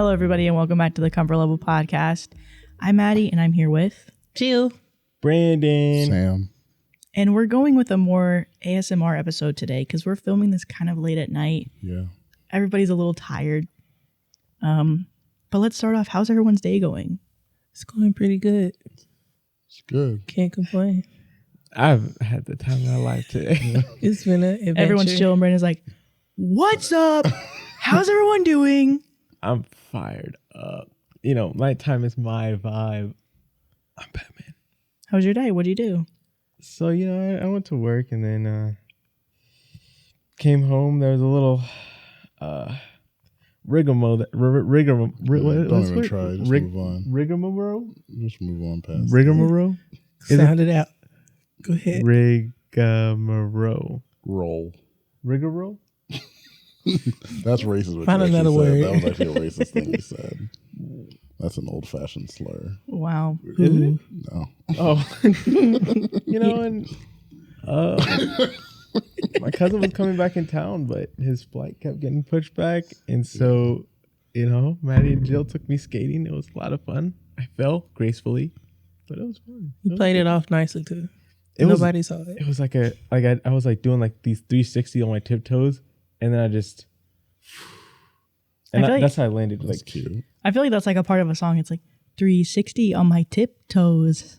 Hello, everybody, and welcome back to the Comfort Level Podcast. I'm Maddie, and I'm here with Jill, Brandon, Sam. And we're going with a more ASMR episode today because we're filming this kind of late at night. Yeah. Everybody's a little tired. But let's start off. How's everyone's day going? it's going pretty good. It's good. Can't complain. I've had the time of my life today. It's been an adventure. Everyone's chill, and Brandon's like, "What's up? How's everyone doing?" I'm fired up. You know, nighttime is my vibe. I'm Batman. How was your day? What'd you do? So, you know, I went to work and then came home. There was a little rigmarole. Don't even try. Just move on. Rigmarole? Just move on past. Rigmarole? Sound it out. Go ahead. Rigmarole. Roll. Rigmarole? That's racist. What Find you another actually word. said. That was actually a racist thing you said. That's an old-fashioned slur. Wow. Is it? No. Oh. You know, and my cousin was coming back in town, but his flight kept getting pushed back. And so, you know, Maddie and Jill took me skating. It was a lot of fun. I fell gracefully, but it was fun. You played it off nicely too. Nobody saw it. It was like I was like doing like these 360 on my tiptoes, and then I just, and that's how I landed. That's Like cute. I feel like that's like a part of a song. It's like 360 on my tiptoes.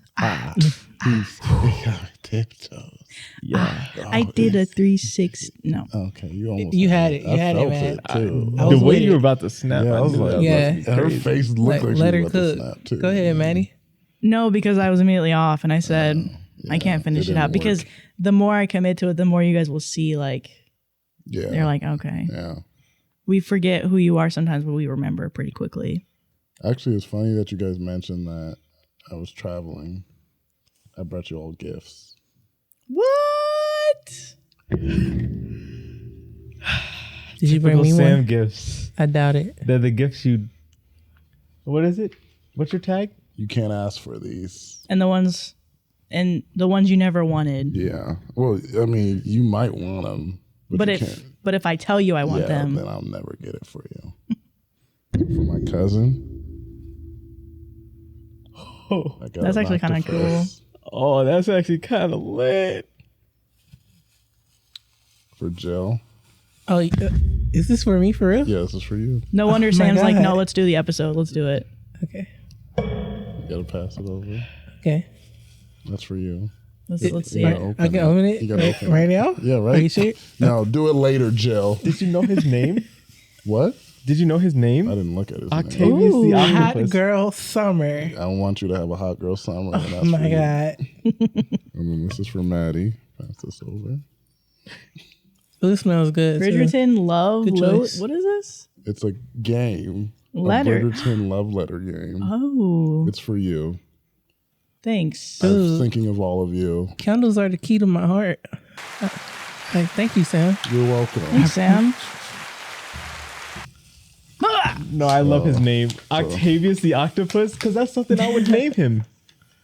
Tiptoes. yeah. I did a 360. No. Okay, you almost. You had it. You I had it, felt man. too. I The was way with you were it. about to snap, Yeah, I was knew like, that Yeah. must be her crazy. face looked like she Let her was about to cook. snap too. Go ahead, Maddie. No, because I was immediately off and I said, I can't finish it didn't out. Because work. the more I commit to it, the more you guys will see, like, Yeah. they're like, okay. Yeah. We forget who you are sometimes, but we remember pretty quickly. Actually, it's funny that you guys mentioned that I was traveling. I brought you all gifts. What? Did you bring Typical me Sam one? gifts. I doubt it. They're the gifts you. What is it? What's your tag? You can't ask for these. And the ones you never wanted. Yeah. Well, I mean, you might want them, But you if can't. I tell you I want them, then I'll never get it for you. For my cousin. Oh, I got That's an actually kinda octopus. oh, that's actually kind of lit. For Jill. Oh, is this for me for real? Yeah, this is for you. no wonder my Sam's like, God. no, let's do the episode. Let's do it. Okay. You gotta pass it over. Okay. That's for you. Let's see Yeah, it. open I can it. open it You gotta open right it. now? Yeah, right. Are you sure? No, do it later, Jill. Did you know his name? What? Did you know his I name? didn't look at his name. Octavius the Ooh, hot Octopus. girl summer. I don't want you to have a hot girl summer. And Oh that's for my you. God. And then this is for Maddie. Pass this over. Oh, this smells good. too. Bridgerton Love. Good choice. What is this? It's a game. Letter. A Bridgerton love letter game. Oh, It's for you. thanks. I was Ooh. thinking of all of you. Candles are the key to my heart. Like, thank you, Sam. You're welcome. Thanks, Sam. No, I love his name. Octavius the Octopus, because that's something I would name him.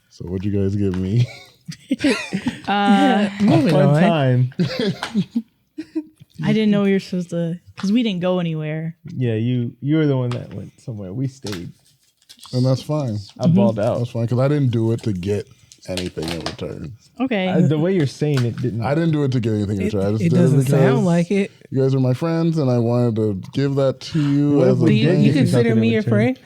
So what'd you guys give me? Moving Fun on. time. I didn't know we were supposed to, because we didn't go anywhere. Yeah, you were the one that went somewhere. We stayed. And that's fine. I balled out. That's fine because I didn't do it to get anything in return. Okay. The way you're saying it didn't. I didn't do it to get anything in return. I just It did it doesn't because sound like it. you guys are my friends, and I wanted to give that to you What as if a we Do you, did game. you give consider something me in your return? friend?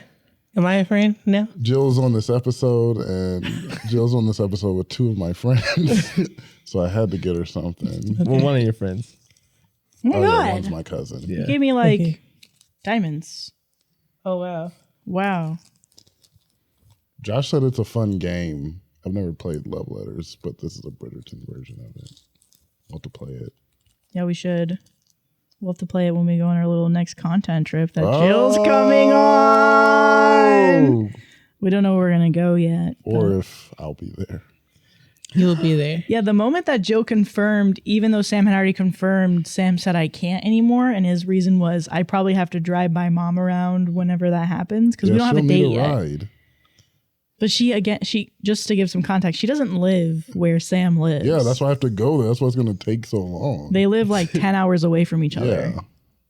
Am I a friend now? Jill's on this episode, and Jill's on this episode with two of my friends, so I had to get her something. Well, one of your friends. Oh my Oh yeah, God. one's my cousin. Yeah. You gave me like diamonds. Oh, wow. Wow. Josh said it's a fun game. I've never played Love Letters, but this is a Bridgerton version of it. I'll have to play it. Yeah, we should. We'll have to play it when we go on our little next content trip that Jill's coming on. Oh! We don't know where we're going to go yet. Or if I'll be there. You'll be there. Yeah, the moment that Jill confirmed, even though Sam had already confirmed, Sam said, I can't anymore. And his reason was, I probably have to drive my mom around whenever that happens because we don't have a she'll date need yet. ride. But she just to give some context, she doesn't live where Sam lives. Yeah, that's why I have to go there. That's why it's going to take so long. They live like 10 hours away from each other. Yeah.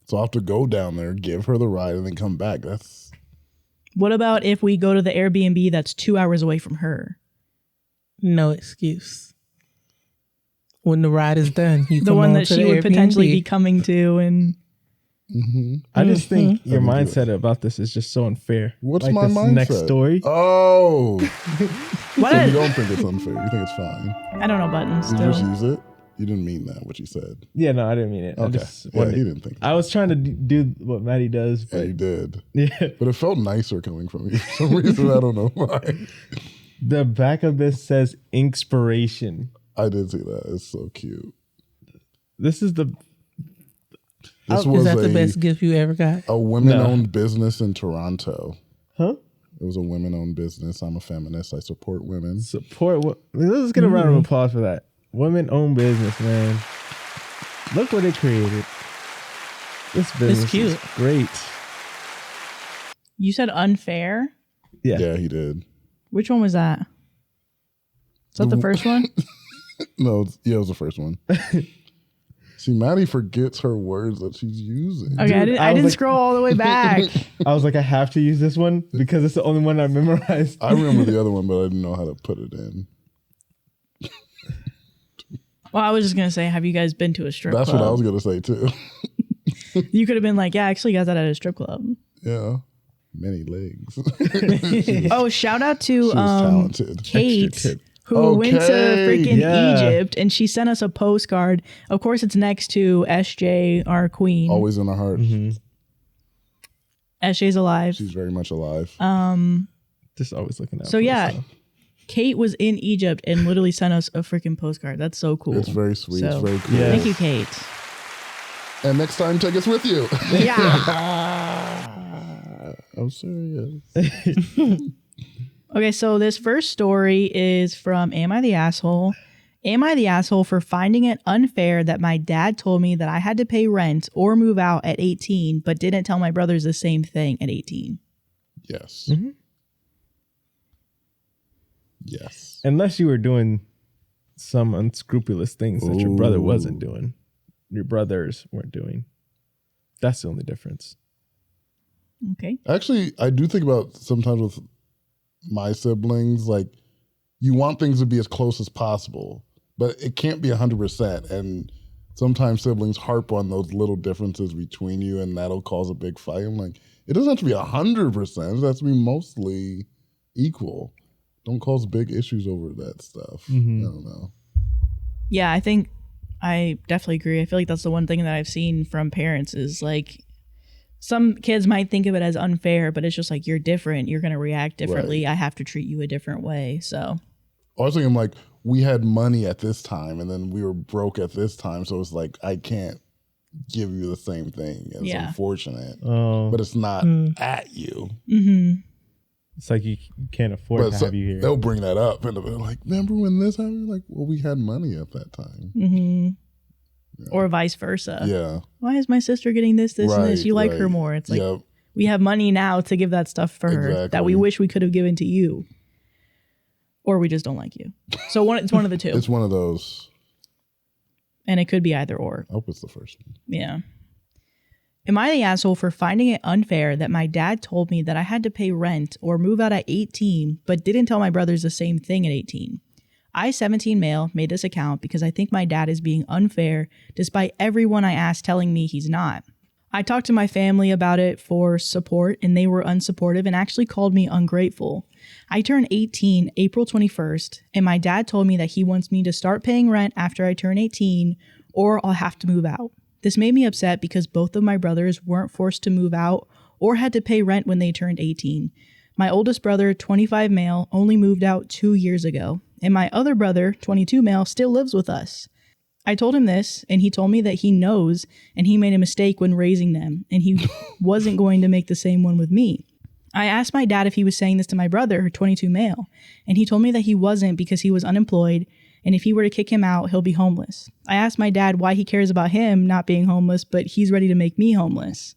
So I have to go down there, give her the ride, and then come back. That's What about if we go to the Airbnb that's 2 hours away from her? No excuse. When the ride is done, you The come one on that to she the would potentially Airbnb. be coming to, and I just think your I would do mindset about this is just so unfair. What's like my this mindset? next story. Oh, what? so you don't think it's unfair? You think it's fine? I don't know buttons. Did you Still. just use it? You didn't mean that. What you said. Yeah, no, I didn't mean it. I Okay. just Yeah, wanted- he didn't think. I was trying to do what Maddie does, Yeah, but you did. yeah. But it felt nicer coming from you for some reason. I don't know why. The back of this says inspiration. I did see that. It's so cute. This is the This Is was that the best gift you ever got? a women-owned business in Toronto. huh? It was a women-owned business. I'm a feminist. I support women. Support. Let's get a round of applause for that. Women-owned business, man. Look what it created. This business cute. is great. You said unfair. Yeah. Yeah, he did. Which one was that? Is that the first one? No, yeah, it was the first one. See, Maddie forgets her words that she's using. Okay, Dude, I I was didn't like- scroll all the way back. I was like, I have to use this one because it's the only one I memorized. I remember the other one, but I didn't know how to put it in. Well, I was just gonna say, have you guys been to a strip That's club? what I was going to say, too. You could have been like, yeah, I actually got that at a strip club. Yeah. Many legs. Oh, shout out to She was talented. Kate, Extra tip. who went to Okay, freaking yeah. Egypt, and she sent us a postcard. Of course, it's next to SJ, our queen. Always in our heart. SJ's alive. She's very much alive. Just always looking out. So for yeah, herself. Kate was in Egypt and literally sent us a freaking postcard. That's so cool. It's very sweet. It's So, very cool. yeah. Thank you, Kate. And next time, take us with you. Yeah. I'm serious. Okay, so this first story is from Am I the Asshole? Am I the asshole for finding it unfair that my dad told me that I had to pay rent or move out at 18, but didn't tell my brothers the same thing at 18? Yes. Yes. Unless you were doing some unscrupulous things that your brother Ooh. wasn't doing, your brothers weren't doing. That's the only difference. Okay. Actually, I do think about sometimes with my siblings, like you want things to be as close as possible, but it can't be 100%. And sometimes siblings harp on those little differences between you, and that'll cause a big fight. I'm like, it doesn't have to be 100%. It has to be mostly equal. Don't cause big issues over that stuff. I don't know. Yeah, I think I definitely agree. I feel like that's the one thing that I've seen from parents is like some kids might think of it as unfair, but it's just like you're different. You're going to react differently. I have to treat you a different way. So, I was thinking like we had money at this time and then we were broke at this time. So it's like, I can't give you the same thing. It's Yeah. unfortunate, Oh, but it's not at you. it's like you can't afford But to so- have you here. they'll bring that up and they'll be like, remember when this happened? Like, well, we had money at that time. or vice versa. Yeah. Why is my sister getting this, and this? Right, You like right. her more. It's like Yep. we have money now to give that stuff for her that we Exactly. wish we could have given to you. Or we just don't like you. So it's one of the two. It's one of those. And it could be either or. I hope it's the first one. Yeah. Am I the asshole for finding it unfair that my dad told me that I had to pay rent or move out at 18, but didn't tell my brothers the same thing at 18? I, 17 male, made this account because I think my dad is being unfair despite everyone I asked telling me he's not. I talked to my family about it for support and they were unsupportive and actually called me ungrateful. I turned 18 April 21st and my dad told me that he wants me to start paying rent after I turn 18 or I'll have to move out. This made me upset because both of my brothers weren't forced to move out or had to pay rent when they turned 18. My oldest brother, 25 male, only moved out 2 years ago, and my other brother, 22 male, still lives with us. I told him this, and he told me that he knows and he made a mistake when raising them, and he wasn't going to make the same one with me. I asked my dad if he was saying this to my brother, 22 male, and he told me that he wasn't because he was unemployed, and if he were to kick him out, he'll be homeless. I asked my dad why he cares about him not being homeless, but he's ready to make me homeless.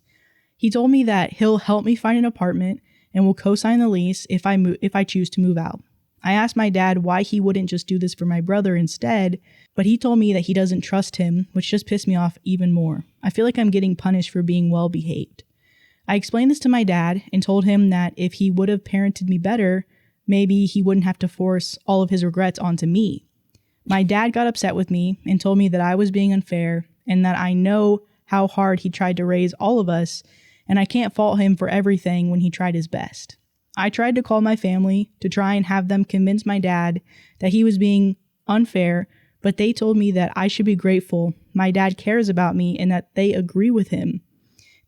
He told me that he'll help me find an apartment and will co-sign the lease if I choose to move out. I asked my dad why he wouldn't just do this for my brother instead, but he told me that he doesn't trust him, which just pissed me off even more. I feel like I'm getting punished for being well behaved. I explained this to my dad and told him that if he would have parented me better, maybe he wouldn't have to force all of his regrets onto me. My dad got upset with me and told me that I was being unfair and that I know how hard he tried to raise all of us, and I can't fault him for everything when he tried his best. I tried to call my family to try and have them convince my dad that he was being unfair, but they told me that I should be grateful my dad cares about me and that they agree with him.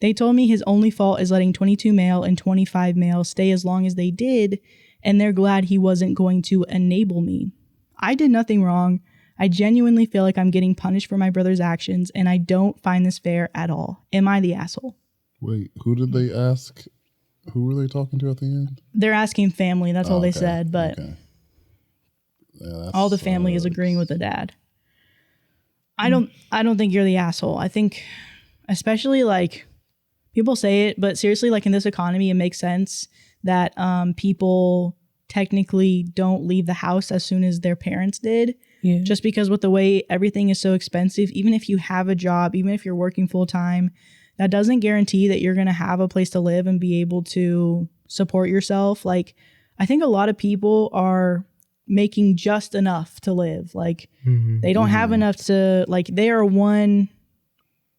They told me his only fault is letting 22 male and 25 male stay as long as they did, and they're glad he wasn't going to enable me. I did nothing wrong. I genuinely feel like I'm getting punished for my brother's actions, and I don't find this fair at all. Am I the asshole? Wait, who did they ask? Who were they talking to at the end? They're asking family. That's all they said, but yeah, all the family is agreeing with the dad. I don't think you're the asshole. I think, especially like people say it, but seriously, like in this economy, it makes sense that people technically don't leave the house as soon as their parents did. Yeah. Just because with the way everything is so expensive, even if you have a job, even if you're working full time, that doesn't guarantee that you're going to have a place to live and be able to support yourself. Like, I think a lot of people are making just enough to live. Like, they don't have enough to, like, they are one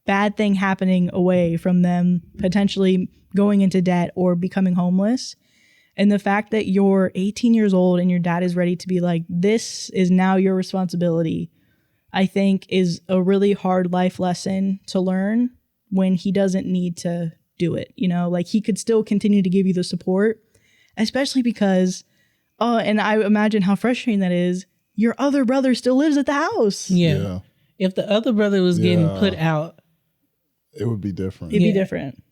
bad thing happening away from them potentially going into debt or becoming homeless. And the fact that you're 18 years old and your dad is ready to be like, this is now your responsibility, I think is a really hard life lesson to learn when he doesn't need to do it. You know, like he could still continue to give you the support, especially because, and I imagine how frustrating that is. Your other brother still lives at the house. Yeah. If the other brother was getting put out, it would be different. It'd be different.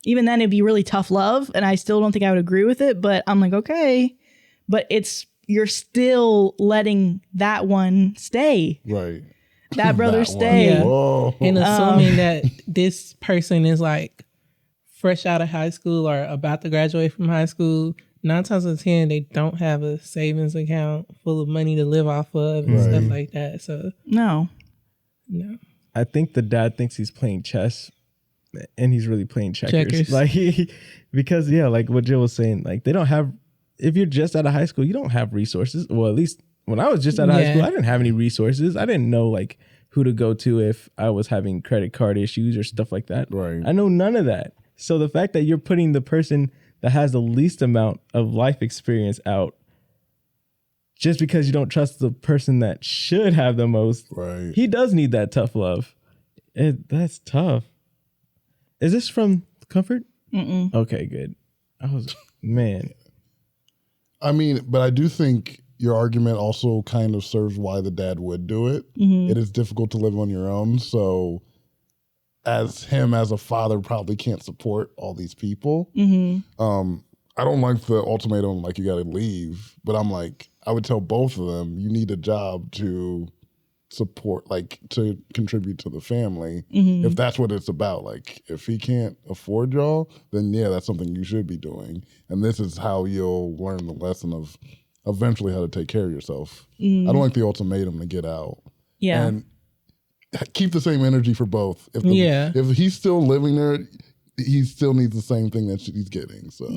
Even then, it'd be really tough love, and I still don't think I would agree with it, but I'm like, okay. But you're still letting that one stay. Right. That brother That stay. Yeah. Whoa. and assuming that this person is like fresh out of high school or about to graduate from high school, 9 times out of 10, they don't have a savings account full of money to live off of and stuff like that. So, No. I think the dad thinks he's playing chess, and he's really playing checkers. Checkers. Like because like what Jill was saying, like they don't have. If you're just out of high school, you don't have resources. Well, at least when I was just out of high school, I didn't have any resources. I didn't know like who to go to if I was having credit card issues or stuff like that. Right. I know none of that. So the fact that you're putting the person that has the least amount of life experience out just because you don't trust the person that should have the most, Right. he does need that tough love. That's tough. Is this from Comfort? Mm-mm. Okay, good. Man. I mean, but I do think your argument also kind of serves why the dad would do it. It is difficult to live on your own. So as a father probably can't support all these people. I don't like the ultimatum, like you got to leave, but I'm like, I would tell both of them, you need a job to support, like to contribute to the family. If that's what it's about. Like if he can't afford y'all, then yeah, that's something you should be doing. And this is how you'll learn the lesson of eventually how to take care of yourself. I don't like the ultimatum to get out. Yeah. And keep the same energy for both. If he's still living there, he still needs the same thing that he's getting. So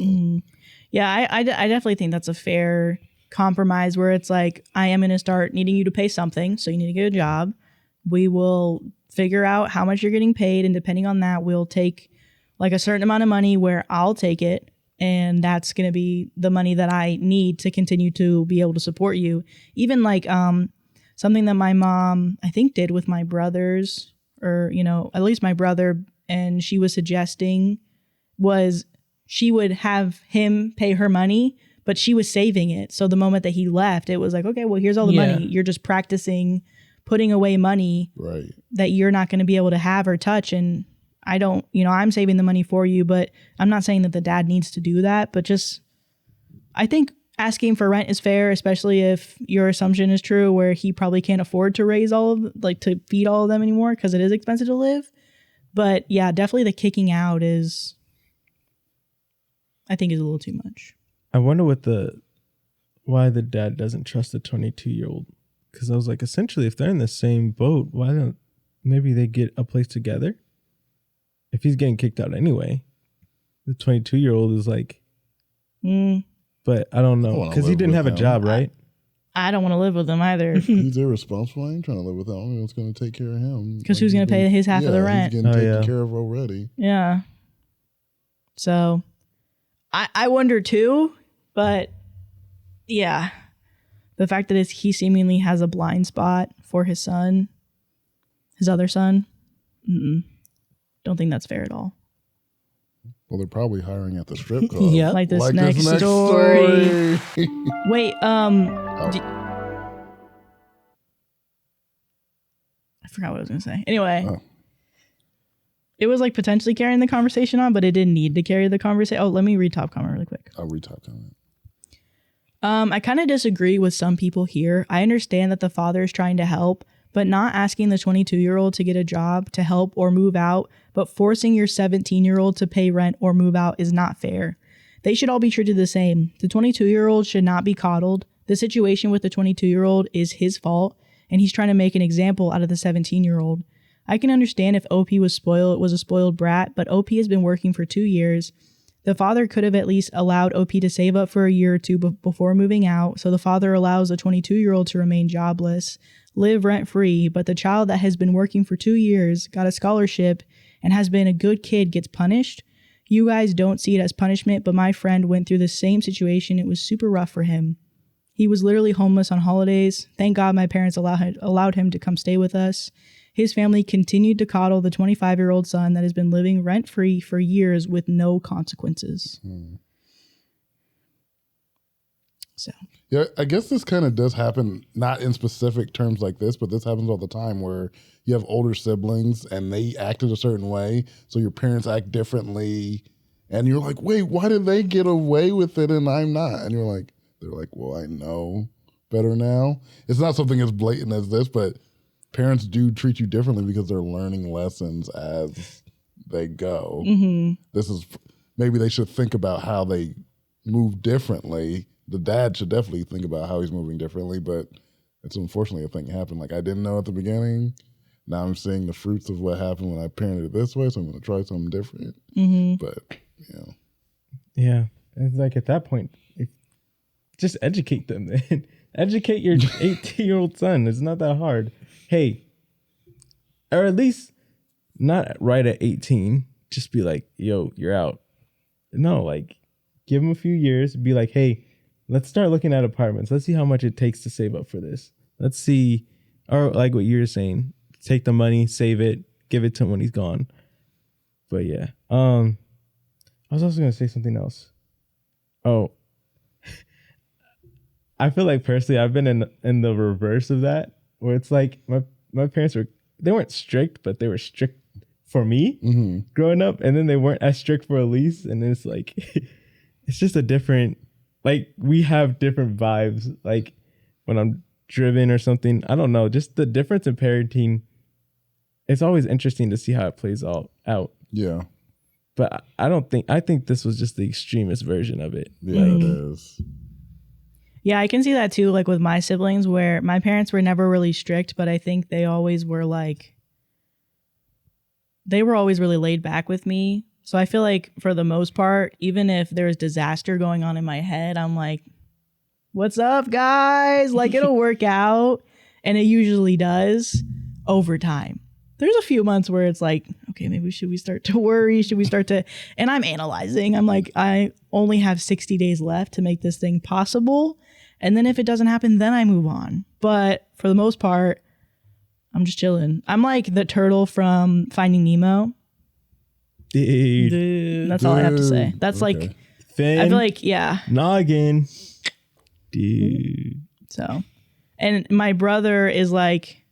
Yeah, I definitely think that's a fair compromise where it's like, I am going to start needing you to pay something, so you need to get a job. We will figure out how much you're getting paid, and depending on that, we'll take like a certain amount of money where I'll take it, and that's going to be the money that I need to continue to be able to support you. Even like something that my mom, I think, did with my brothers, or, you know, at least my brother, and she was suggesting was she would have him pay her money, but she was saving it. So the moment that he left, it was like, okay, well, here's all the money. You're just practicing putting away money that you're not going to be able to have or touch. And I don't, you know, I'm saving the money for you, but I'm not saying that the dad needs to do that. But just, I think asking for rent is fair, especially if your assumption is true, where he probably can't afford to raise to feed all of them anymore because it is expensive to live. But yeah, definitely the kicking out I think is a little too much. I wonder why the dad doesn't trust the 22-year-old. Because I was like, essentially, if they're in the same boat, why don't maybe they get a place together? If he's getting kicked out anyway, The 22-year-old is like, but I don't know wanna because he live didn't with have a him. job, right? I don't want to live with him either. He's irresponsible. I ain't trying to live with him. I don't know what's going to take care of him. Because who's going to pay his half of the rent? He's getting taken yeah. care of already. Yeah. So I wonder too, but yeah, the fact that he seemingly has a blind spot for his son, his other son, don't think that's fair at all. Well, they're probably hiring at the strip club. Yep. Like this Like next, this story. Wait, Oh. I forgot what I was going to say. Anyway. Oh. It was like potentially carrying the conversation on, but it didn't need to carry the conversation. Oh, let me read top comment really quick. I'll read top comment. I kind of disagree with some people here. I understand that the father is trying to help, but not asking the 22-year-old to get a job to help or move out, but forcing your 17-year-old to pay rent or move out is not fair. They should all be treated the same. The 22-year-old should not be coddled. The situation with the 22-year-old is his fault, and he's trying to make an example out of the 17-year-old. I can understand if OP was a spoiled brat, but OP has been working for 2 years. The father could have at least allowed OP to save up for a year or two before moving out, so the father allows the 22-year-old to remain jobless, live rent-free, but the child that has been working for 2 years, got a scholarship, and has been a good kid gets punished. You guys don't see it as punishment, but my friend went through the same situation. It was super rough for him. He was literally homeless on holidays. Thank God my parents allowed him to come stay with us. His family continued to coddle the 25-year-old son that has been living rent-free for years with no consequences. So, Yeah, I guess this kind of does happen, not in specific terms like this, but this happens all the time where you have older siblings and they acted a certain way, so your parents act differently, and you're like, wait, why did they get away with it and I'm not? And they're like, well, I know better now. It's not something as blatant as this, but parents do treat you differently because they're learning lessons as they go. This is, maybe they should think about how they move differently. The dad should definitely think about how he's moving differently, but it's unfortunately a thing happened. Like I didn't know at the beginning. Now I'm seeing the fruits of what happened when I parented it this way, so I'm going to try something different. But, Yeah. It's like at that point, just educate them. Educate your 18-year-old son. It's not that hard. Hey, or at least not right at 18. Just be like, yo, you're out. No, like give him a few years. Be like, hey, let's start looking at apartments. Let's see how much it takes to save up for this. Let's see, or like what you're saying, take the money, save it, give it to him when he's gone. But yeah, I was also gonna say something else. Oh, I feel like personally, I've been in the reverse of that, where it's like my parents they weren't strict, but they were strict for me growing up, and then they weren't as strict for Elise, and it's like it's just a different, like we have different vibes. Like when I'm driven or something, I don't know, just the difference in parenting. It's always interesting to see how it plays all out. Yeah. But I think this was just the extremist version of it. Yeah, it is. yeah, I can see that too. Like with my siblings, where my parents were never really strict, but I think they always were like, they were always really laid back with me. So I feel like for the most part, even if there's disaster going on in my head, I'm like, what's up, guys? Like it'll work out. And it usually does over time. There's a few months where it's like, okay, maybe should we start to worry? Should we start to, and I'm analyzing. I'm like, I only have 60 days left to make this thing possible. And then if it doesn't happen, then I move on. But for the most part, I'm just chilling. I'm like the turtle from Finding Nemo. Dude. That's all I have to say. That's Okay. like, Finn, I feel like, yeah. noggin. Dude. So, and my brother is like,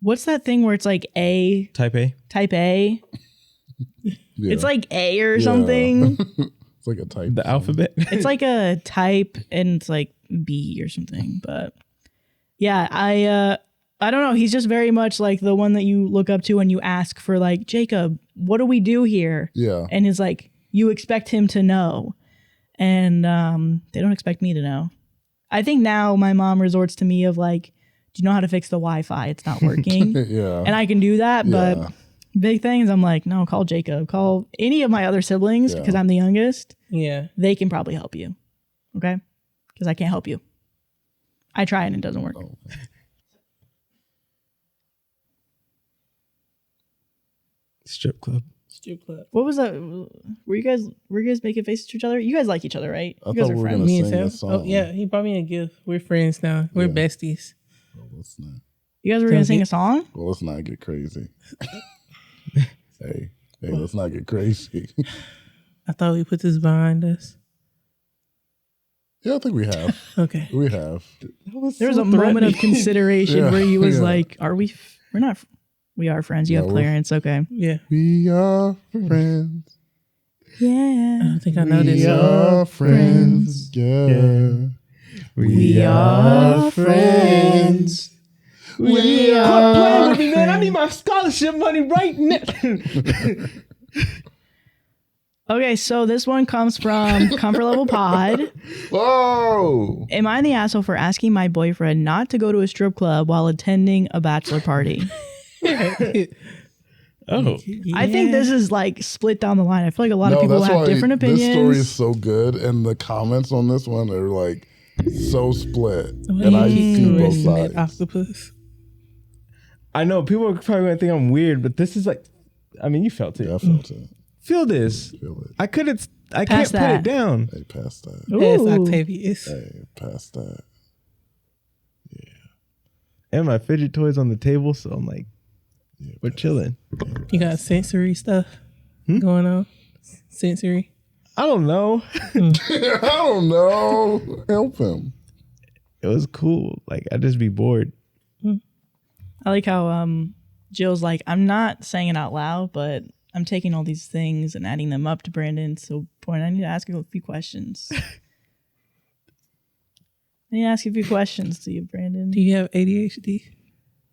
what's that thing where it's like A, Type A. type A? Yeah. It's like A or something. It's like a type. The alphabet. It's like a type and it's like B or something. But yeah, I don't know. He's just very much like the one that you look up to and you ask for like, Jacob, what do we do here? Yeah. And it's like, you expect him to know. And they don't expect me to know. I think now my mom resorts to me of like, do you know how to fix the Wi-Fi? It's not working. Yeah. And I can do that, but big things, I'm like, no, call Jacob. Call any of my other siblings Yeah. because I'm the youngest. Yeah. They can probably help you. Okay? Because I can't help you. I try and it doesn't work. Oh, Strip club. Strip club. What was that? Were you guys making faces to each other? You guys like each other, right? I You guys thought are we were friends. gonna Me and sing Sam. a song. Oh yeah, he brought me a gift. We're friends now. We're Yeah. besties. Well, let's not. You guys were gonna sing a song? Well, let's not get crazy. hey, let's not get crazy. I thought we put this behind us. Yeah, I think we have. Okay. We have. There was a moment of consideration Yeah, where he was yeah. like, "Are we? We're not. We are friends. You No, have we're- clearance. Okay. Yeah. We are friends. I Yeah. don't think I know this. We are friends. Yeah. We are friends. We Quit are playing with me, man. I need my scholarship money right now. Okay, so this one comes from Comfort Level Pod. Whoa. Am I the asshole for asking my boyfriend not to go to a strip club while attending a bachelor party? Oh, I think this is like split down the line. I feel like a lot of people have different opinions. This story is so good, and the comments on this one are like so split. Why And you I keep see both caressing that sides. octopus. I know people are probably gonna think I'm weird, but this is like, I mean, you felt it. Yeah, I felt it. Feel this. Feel it. I couldn't. I Pass can't put that. it down. Hey, past that. Yes, Ooh. Octavius. Hey, past that. And my fidget toys on the table, so I'm like, we're chilling. You got sensory stuff going on? Sensory? I don't know. I don't know. Help him. It was cool. Like I just be bored. I like how Jill's like, I'm not saying it out loud, but I'm taking all these things and adding them up to Brandon. So, boy, I need to ask you a few questions. I need to ask you a few questions to you, Brandon. Do you have ADHD?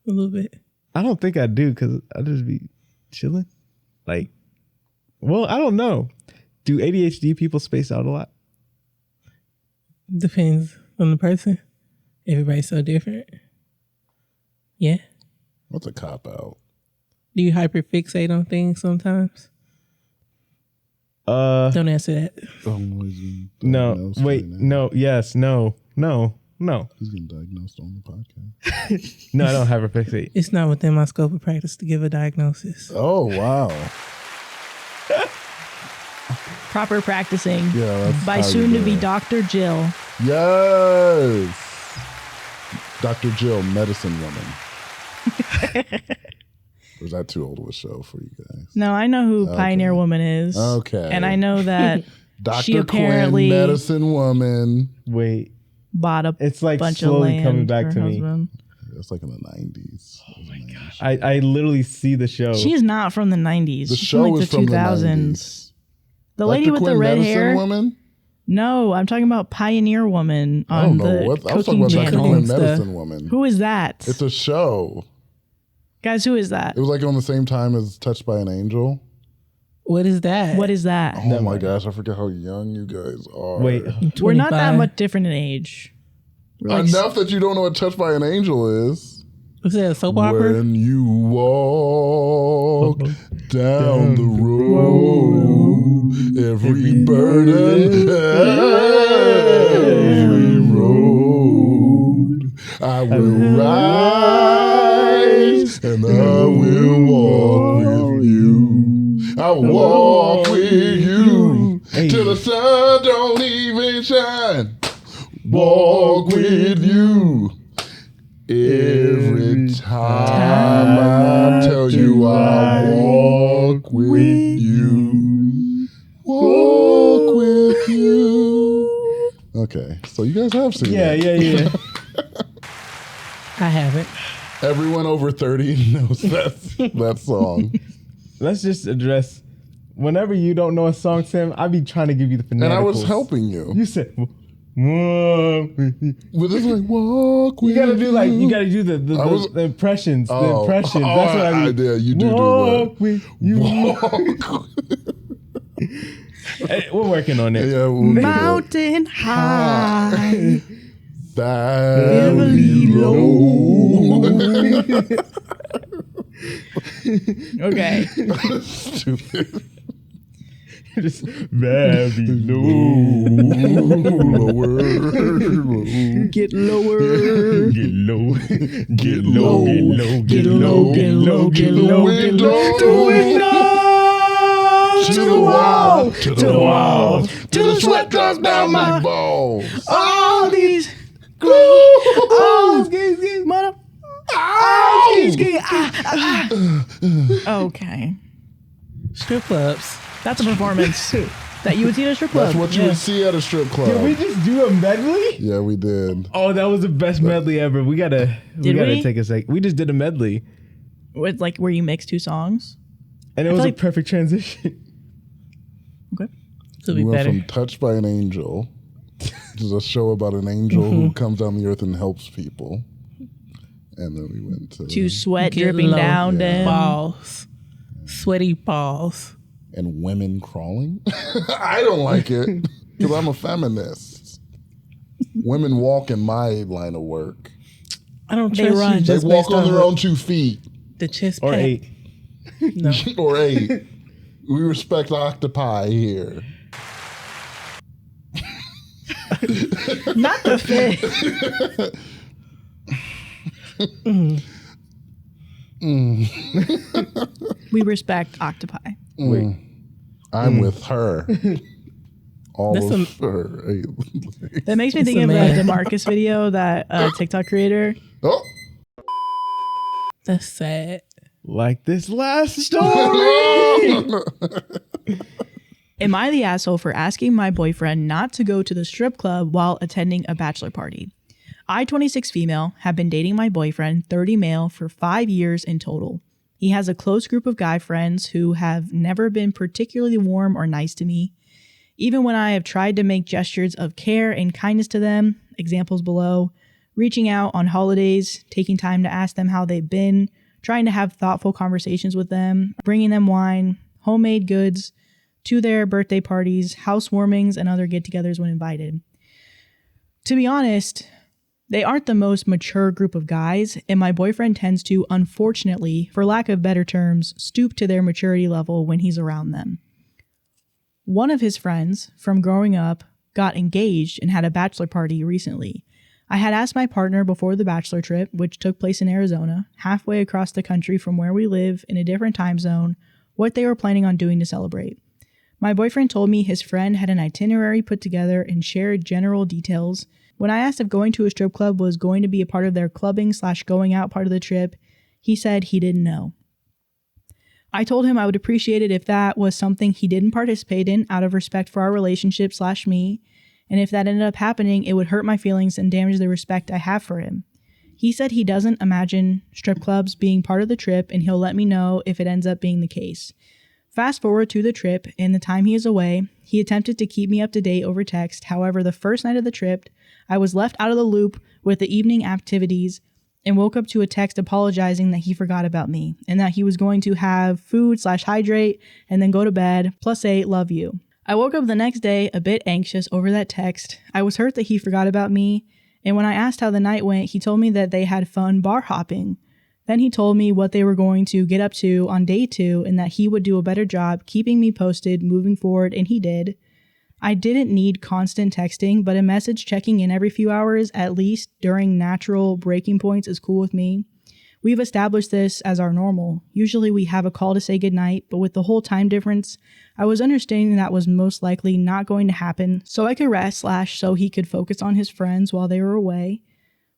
A little bit. I don't think I do because I just be chilling. Like, well, I don't know. Do ADHD people space out a lot? Depends on the person. Everybody's so different. Yeah. What's a cop out? Do you hyperfixate on things sometimes? Don't answer that. No. Wait. No. Yes. No. No. No. He's getting diagnosed on the podcast. No, I don't hyperfixate. It's not within my scope of practice to give a diagnosis. Oh, wow. Proper practicing Yeah, that's by how you soon to do be it. Dr. Jill. Yes. Dr. Jill, medicine woman. Or is that too old of a show for you guys? No, I know who Pioneer Woman is. Okay. And I know that Dr. she apparently Quinn, medicine woman. Wait. bought a It's like bunch of slowly land coming back for to her me. husband. It's like in the 90s. Oh my gosh. I literally see the show. She's not from the 90s. The She's show from like is the from 2000s. the 90s. The lady Dr. with the Quinn, red medicine hair. woman? No, I'm talking about Pioneer Woman I don't on know. the What, I was talking cooking about Dr. channel. Quinn, Stuff. medicine woman. Who is that? It's a show. Guys, who is that? It was like on the same time as Touched by an Angel. What is that? What is that? Oh my gosh, I forget how young you guys are. Wait. We're not that 25? much different in age. We're like Enough that you don't know what Touched by an Angel is. Was that a soap opera? When you walk down the road, every burden, every road, I will rise and I will walk with you. I'll walk with you till the sun don't even shine. Walk with you. Every time I tell you I walk with you, walk with you. Okay, so you guys have seen Yeah, it. yeah. I haven't. Everyone over 30 knows that song. Let's just address. Whenever you don't know a song, Sam, I be trying to give you the And I was fanaticals. helping you. You said, "Whoa." But it's like, walk with You gotta do like you gotta do the was- the impressions. The Oh. impressions. Oh, That's what I mean. yeah, you do do Walk that. with you. Walk. Hey, we're working on it. Yeah, we'll get it. mountain high. Valley low. Okay. Stupid. Just baby, no. Lower. Get lower. Get low. Get low. Get low. Get low. Get low. Get low. To the window. To the wall. To the wall. To the sweat drops down my balls. all these. Oh, mother. Okay. Strip clubs. That's a performance that you would see at a strip club. That's what you would see at a strip club. Did we just do a medley? Yeah, we did. Oh, that was the best medley ever. We gotta we? take a sec. We just did a medley, With like where you mix two songs. and it I was feel a like- perfect transition. Okay. Could We be went better. from Touched by an Angel, which is a show about an angel who comes down the earth and helps people. And then we went To sweat Get dripping low. down Yeah. them. Balls. Sweaty balls. and women crawling. I don't like it because I'm a feminist. Women walk in my line of work. I don't They trust run. you They just walk based on on their own 2 feet the chest Or pat. 8. No. or 8. We respect octopi here. Not the fit. We respect octopi. Wait. I'm with her. All That's of her. That makes me It's think a of man. the DeMarcus video, that TikTok creator. Oh. That's sad. Like this last story. Am I the asshole for asking my boyfriend not to go to the strip club while attending a bachelor party? I, 26 female, have been dating my boyfriend, 30 male, for 5 years in total. He has a close group of guy friends who have never been particularly warm or nice to me. Even when I have tried to make gestures of care and kindness to them, examples below, reaching out on holidays, taking time to ask them how they've been, trying to have thoughtful conversations with them, bringing them wine, homemade goods, to their birthday parties, housewarmings, and other get-togethers when invited. To be honest, they aren't the most mature group of guys, and my boyfriend tends to, unfortunately, for lack of better terms, stoop to their maturity level when he's around them. One of his friends from growing up got engaged and had a bachelor party recently. I had asked my partner before the bachelor trip, which took place in Arizona, halfway across the country from where we live in a different time zone, what they were planning on doing to celebrate. My boyfriend told me his friend had an itinerary put together and shared general details. When I asked if going to a strip club was going to be a part of their clubbing/going out part of the trip, he said he didn't know. I told him I would appreciate it if that was something he didn't participate in out of respect for our relationship/me, and if that ended up happening, it would hurt my feelings and damage the respect I have for him. He said he doesn't imagine strip clubs being part of the trip, and he'll let me know if it ends up being the case. Fast forward to the trip, and the time he is away, he attempted to keep me up to date over text. However, the first night of the trip, I was left out of the loop with the evening activities and woke up to a text apologizing that he forgot about me and that he was going to have food/hydrate and then go to bed, +8, love you. I woke up the next day a bit anxious over that text. I was hurt that he forgot about me, and when I asked how the night went, he told me that they had fun bar hopping. Then he told me what they were going to get up to on day 2 and that he would do a better job keeping me posted moving forward, and he did. I didn't need constant texting, but a message checking in every few hours, at least during natural breaking points, is cool with me. We've established this as our normal. Usually we have a call to say goodnight, but with the whole time difference, I was understanding that was most likely not going to happen, so I could rest / so he could focus on his friends while they were away.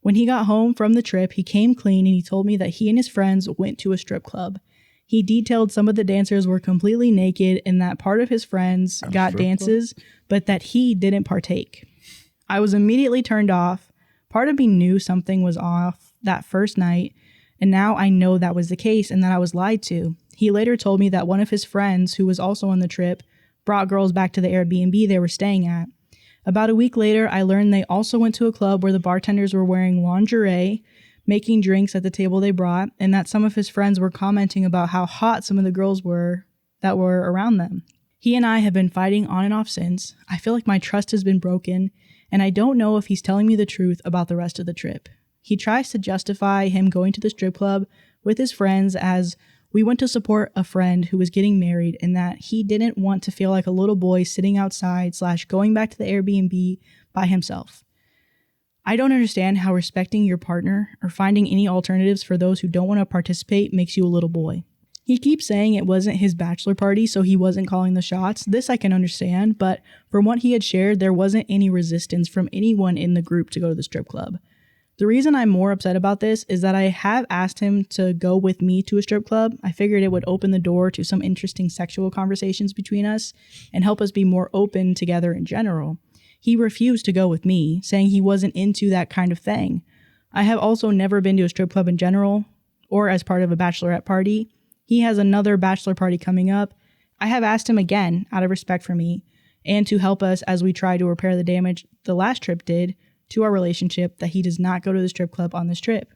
When he got home from the trip, he came clean and he told me that he and his friends went to a strip club. He detailed some of the dancers were completely naked and that part of his friends got dances, but that he didn't partake. I was immediately turned off. Part of me knew something was off that first night, and now I know that was the case and that I was lied to. He later told me that one of his friends, who was also on the trip, brought girls back to the Airbnb they were staying at. About a week later, I learned they also went to a club where the bartenders were wearing lingerie, making drinks at the table they brought, and that some of his friends were commenting about how hot some of the girls were that were around them. He and I have been fighting on and off since. I feel like my trust has been broken, and I don't know if he's telling me the truth about the rest of the trip. He tries to justify him going to the strip club with his friends as We went to support a friend who was getting married and that he didn't want to feel like a little boy sitting outside / going back to the Airbnb by himself. I don't understand how respecting your partner or finding any alternatives for those who don't want to participate makes you a little boy. He keeps saying it wasn't his bachelor party, so he wasn't calling the shots. This I can understand, but from what he had shared, there wasn't any resistance from anyone in the group to go to the strip club. The reason I'm more upset about this is that I have asked him to go with me to a strip club. I figured it would open the door to some interesting sexual conversations between us and help us be more open together in general. He refused to go with me, saying he wasn't into that kind of thing. I have also never been to a strip club in general or as part of a bachelorette party. He has another bachelor party coming up. I have asked him again, out of respect for me, and to help us as we try to repair the damage the last trip did to our relationship, that he does not go to the strip club on this trip.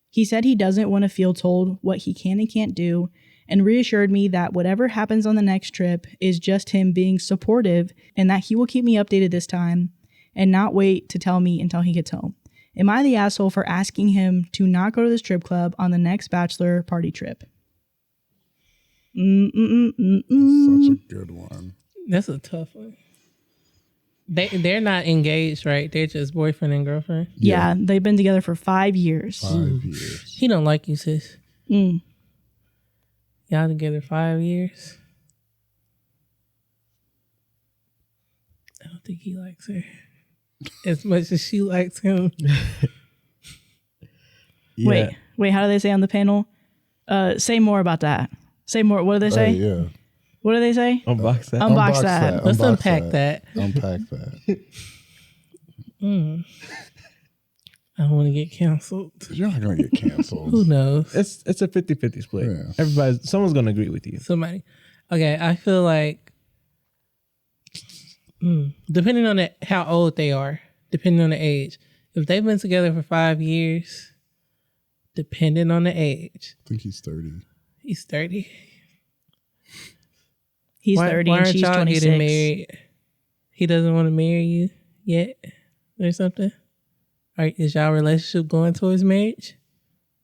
He said he doesn't want to feel told what he can and can't do, and reassured me that whatever happens on the next trip is just him being supportive and that he will keep me updated this time and not wait to tell me until he gets home. Am I the asshole for asking him to not go to the strip club on the next bachelor party trip? Such a good one. That's a tough one. They're not engaged, right? They're just boyfriend and girlfriend. Yeah, they've been together for 5 years. 5 years. He don't like you, sis. Mm. Y'all together 5 years. I don't think he likes her as much as she likes him. Yeah. Wait, how do they say on the panel? Say more about that. Say more. What do they say? Yeah. What do they say? Unbox that. Unbox that. Let's unpack that. Unpack that. I don't want to get canceled. You're not going to get canceled. Who knows? It's a 50-50 split. Yeah. Someone's gonna agree with you. Somebody. Okay, I feel like depending on how old they are, depending on the age, if they've been together for 5 years, depending on the age. I think he's 30. He's 30. He's 30 why and aren't she's y'all 26. getting married? He doesn't want to marry you yet or something? All right, is y'all relationship going towards marriage?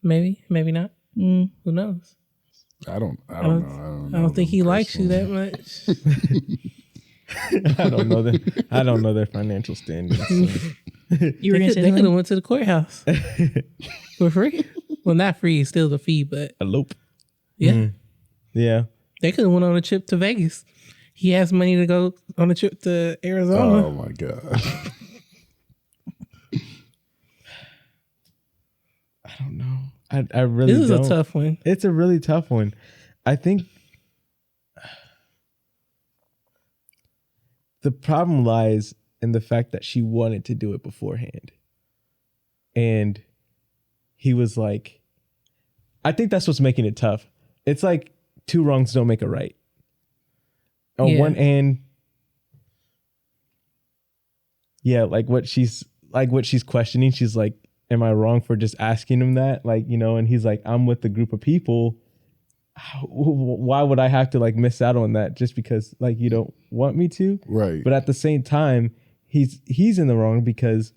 Maybe, maybe not. Who knows? I don't know. I don't think he likes you that much. I don't know their financial standings. So. You were going to say They could have something? went to the courthouse for free. Well, not free, still the fee, but Elope. yeah. Yeah. They could have went on a trip to Vegas. He has money to go on a trip to Arizona. Oh my God. I don't know. I really This is don't. a tough one. It's a really tough one. I think the problem lies in the fact that she wanted to do it beforehand. And he was like, I think that's what's making it tough. It's like 2 wrongs don't make a right. On one hand, yeah, like what she's questioning, she's like, am I wrong for just asking him that? Like, you know, and he's like, I'm with a group of people. Why would I have to like miss out on that just because like you don't want me to? Right. But at the same time, he's in the wrong because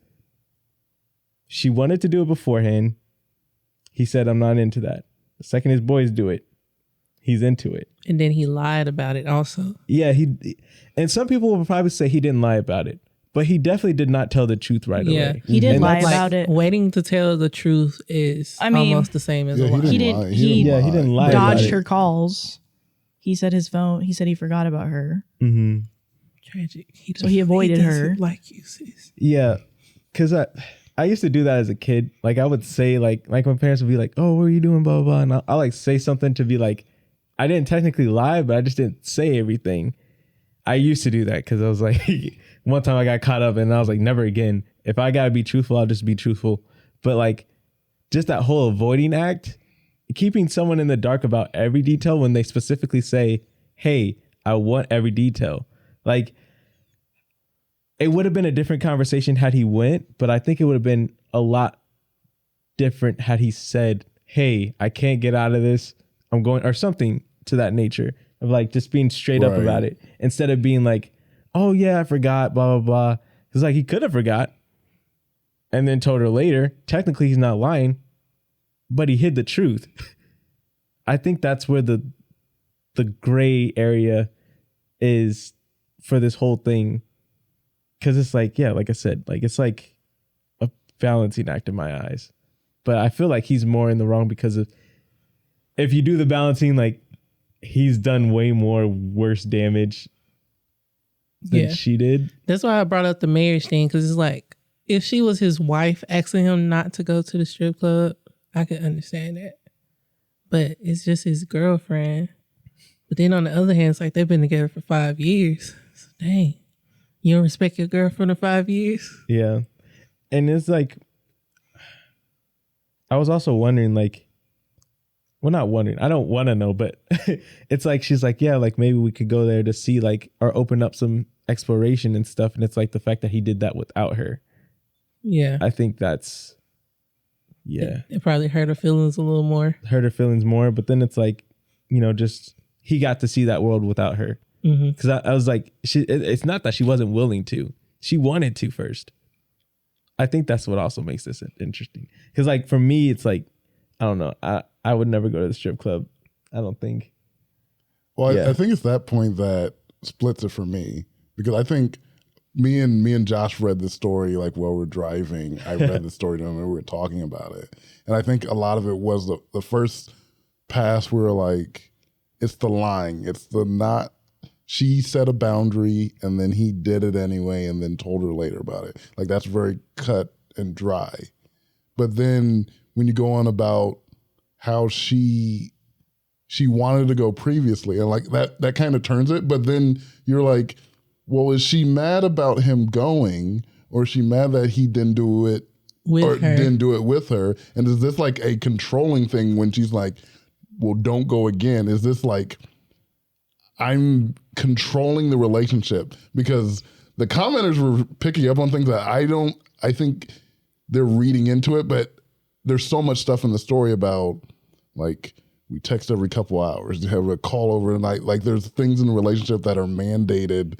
she wanted to do it beforehand. He said, I'm not into that. The second his boys do it, he's into it. And then he lied about it also. Yeah, and some people will probably say he didn't lie about it, but he definitely did not tell the truth right away. He did And lie that's- about it. Waiting to tell the truth is almost the same as a lie. He didn't lie about dodged it. her calls. He said he said he forgot about her. Mm-hmm. Tragic. So he avoided her. Like you, sis. Yeah, because I used to do that as a kid. Like I would say like my parents would be like, "Oh, what are you doing?" Blah blah blah, and I'll like say something to be like, I didn't technically lie, but I just didn't say everything. I used to do that because I was like, one time I got caught up and I was like, never again. If I gotta be truthful, I'll just be truthful. But like, just that whole avoiding act, keeping someone in the dark about every detail when they specifically say, "Hey, I want every detail." Like, it would have been a different conversation had he went, but I think it would have been a lot different had he said, "Hey, I can't get out of this. I'm going," or something to that nature of like just being straight up about it instead of being like, "Oh yeah, I forgot, blah, blah, blah." Because like he could have forgot and then told her later. Technically, he's not lying, but he hid the truth. I think that's where the gray area is for this whole thing. Because it's like, yeah, like I said, like it's like a balancing act in my eyes. But I feel like he's more in the wrong because of, if you do the balancing, like he's done way more worse damage than she did. That's why I brought up the marriage thing, because it's like, if she was his wife asking him not to go to the strip club, I could understand that. But it's just his girlfriend. But then on the other hand, it's like they've been together for 5 years. So dang, you don't respect your girlfriend for 5 years? Yeah. And it's like, I was also wondering, like, well, not wondering, I don't want to know, but it's like, she's like, yeah, like maybe we could go there to see, like, or open up some exploration and stuff. And it's like the fact that he did that without her. Yeah. I think that's, yeah. It probably hurt her feelings a little more. Hurt her feelings more. But then it's like, you know, just, he got to see that world without her. Because I was like, it's not that she wasn't willing to. She wanted to first. I think that's what also makes this interesting. Because like for me, it's like, I don't know. I would never go to the strip club. I don't think. Well, I think it's that point that splits it for me. Because I think me and Josh read the story like while we're driving. I read the story to him and we were talking about it. And I think a lot of it was the first pass we were like, it's the lying. It's the not. She set a boundary and then he did it anyway and then told her later about it. Like that's very cut and dry. But then when you go on about how she wanted to go previously and like that kind of turns it. But then you're like, well, is she mad about him going or is she mad that he didn't do it didn't do it with her? And is this like a controlling thing when she's like, well, don't go again? Is this like, I'm controlling the relationship? Because the commenters were picking up on things that I think they're reading into it, but there's so much stuff in the story about like, we text every couple hours, have a call over the night. Like there's things in the relationship that are mandated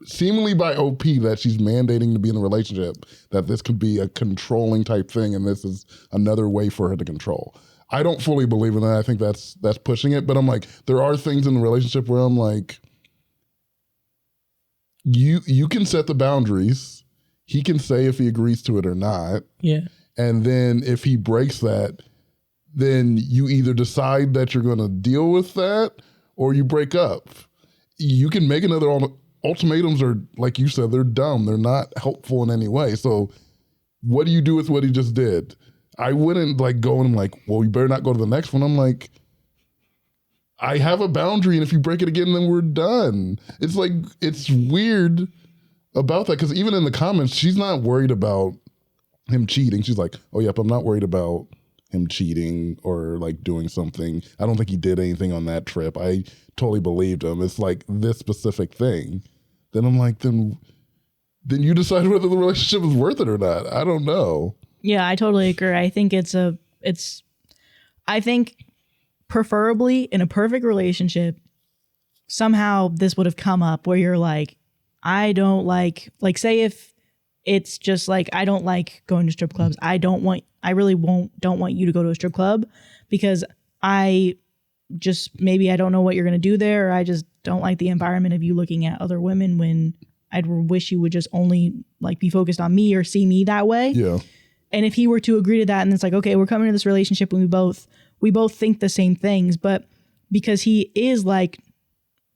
seemingly by OP that she's mandating to be in a relationship, that this could be a controlling type thing. And this is another way for her to control. I don't fully believe in that. I think that's pushing it. But I'm like, there are things in the relationship where I'm like, you can set the boundaries. He can say if he agrees to it or not. Yeah. And then if he breaks that, then you either decide that you're going to deal with that or you break up. You can make another ultimatums are, like you said, they're dumb. They're not helpful in any way. So what do you do with what he just did? I wouldn't like go and I'm like, well, you better not go to the next one. I'm like, I have a boundary, and if you break it again, then we're done. It's like, it's weird about that, because even in the comments, she's not worried about him cheating. She's like, oh, yep, I'm not worried about him cheating or like doing something. I don't think he did anything on that trip. I totally believed him. It's like this specific thing. Then I'm like, then you decide whether the relationship is worth it or not. I don't know. Yeah, I totally agree. I think I think preferably in a perfect relationship, somehow this would have come up where you're like, I don't like say if it's just like, I don't like going to strip clubs. I don't want you to go to a strip club because I don't know what you're going to do there. Or I just don't like the environment of you looking at other women when I'd wish you would just only like be focused on me or see me that way. Yeah. And if he were to agree to that and it's like, okay, we're coming to this relationship and we both think the same things, but because he is like,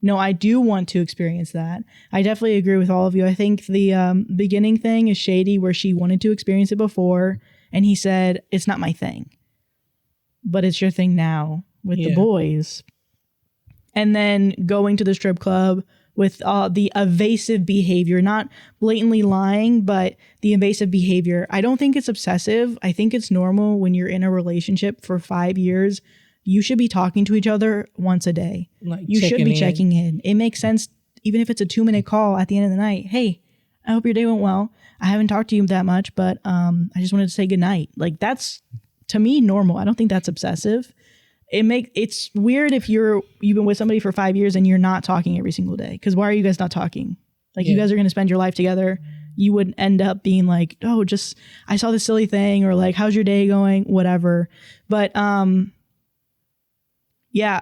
no, I do want to experience that. I definitely agree with all of you. I think the beginning thing is shady where she wanted to experience it before and he said, it's not my thing, but it's your thing now with the boys. And then going to the strip club with the evasive behavior, not blatantly lying, but the invasive behavior. I don't think it's obsessive. I think it's normal when you're in a relationship for 5 years. You should be talking to each other once a day. Like you should be checking in. It makes sense, even if it's a 2-minute call at the end of the night. Hey, I hope your day went well. I haven't talked to you that much, but I just wanted to say goodnight. Like that's, to me, normal. I don't think that's obsessive. It's weird if you've been with somebody for 5 years and you're not talking every single day. Because why are you guys not talking? Like you guys are going to spend your life together. You would end up being like, oh, just I saw this silly thing, or like, how's your day going? Whatever. But Yeah,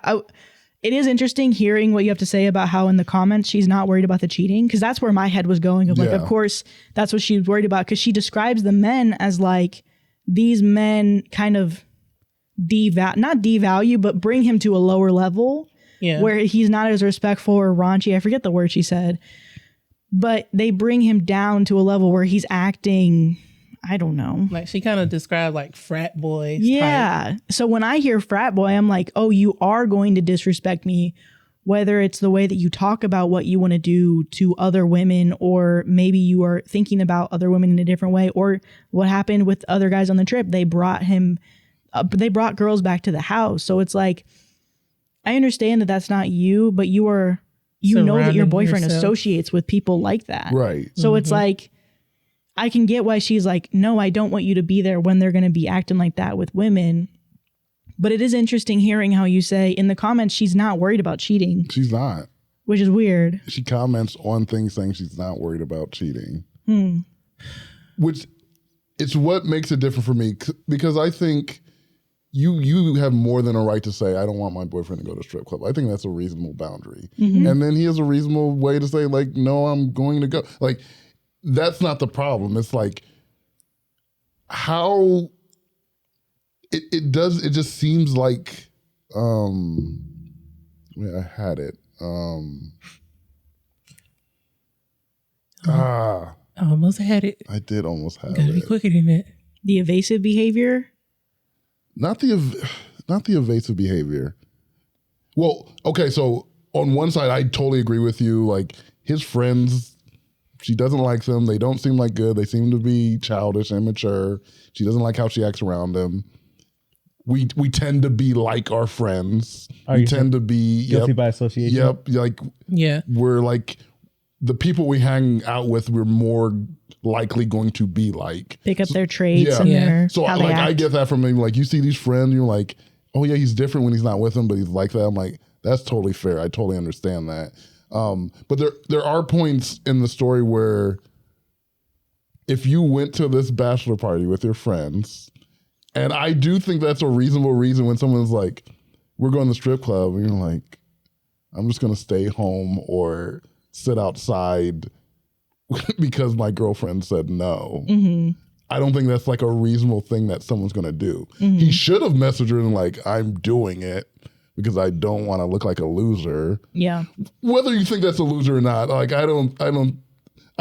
it is interesting hearing what you have to say about how in the comments she's not worried about the cheating, because that's where my head was going of like, of course, that's what she's worried about, because she describes the men as like these men kind of not devalue, but bring him to a lower level where he's not as respectful or raunchy. I forget the word she said, but they bring him down to a level where he's acting, I don't know. Like she kind of described like frat boys. Yeah. Type. So when I hear frat boy, I'm like, oh, you are going to disrespect me, whether it's the way that you talk about what you want to do to other women, or maybe you are thinking about other women in a different way, or what happened with other guys on the trip. They brought girls back to the house. So it's like, I understand that that's not you, but you know that your boyfriend associates with people like that. Right. So it's like, I can get why she's like, no, I don't want you to be there when they're going to be acting like that with women. But it is interesting hearing how you say in the comments, she's not worried about cheating. She's not. Which is weird. She comments on things saying she's not worried about cheating. Which it's what makes it different for me, because I think you have more than a right to say, I don't want my boyfriend to go to a strip club. I think that's a reasonable boundary. And then he has a reasonable way to say like, no, I'm going to go. Like, that's not the problem. It's like how it just seems like I had it. I almost had it. I did almost have Gotta be it. quicker than that. The evasive behavior? Not the evasive behavior. Well, okay, so on one side, I totally agree with you. Like his friends, she doesn't like them. They don't seem like good. They seem to be childish, immature. She doesn't like how she acts around them. We tend to be like our friends. We tend to be guilty by association. Yep. Like we're like the people we hang out with. We're more likely going to be like pick up their traits and their so how like they act. I get that from him. Like you see these friends, you're like, oh yeah, he's different when he's not with them, but he's like that. I'm like, that's totally fair. I totally understand that. But there are points in the story where if you went to this bachelor party with your friends, and I do think that's a reasonable reason when someone's like, we're going to the strip club, and you're like, I'm just going to stay home or sit outside because my girlfriend said no. I don't think that's like a reasonable thing that someone's going to do. He should have messaged her and like, I'm doing it because I don't want to look like a loser. Yeah. Whether you think that's a loser or not, like I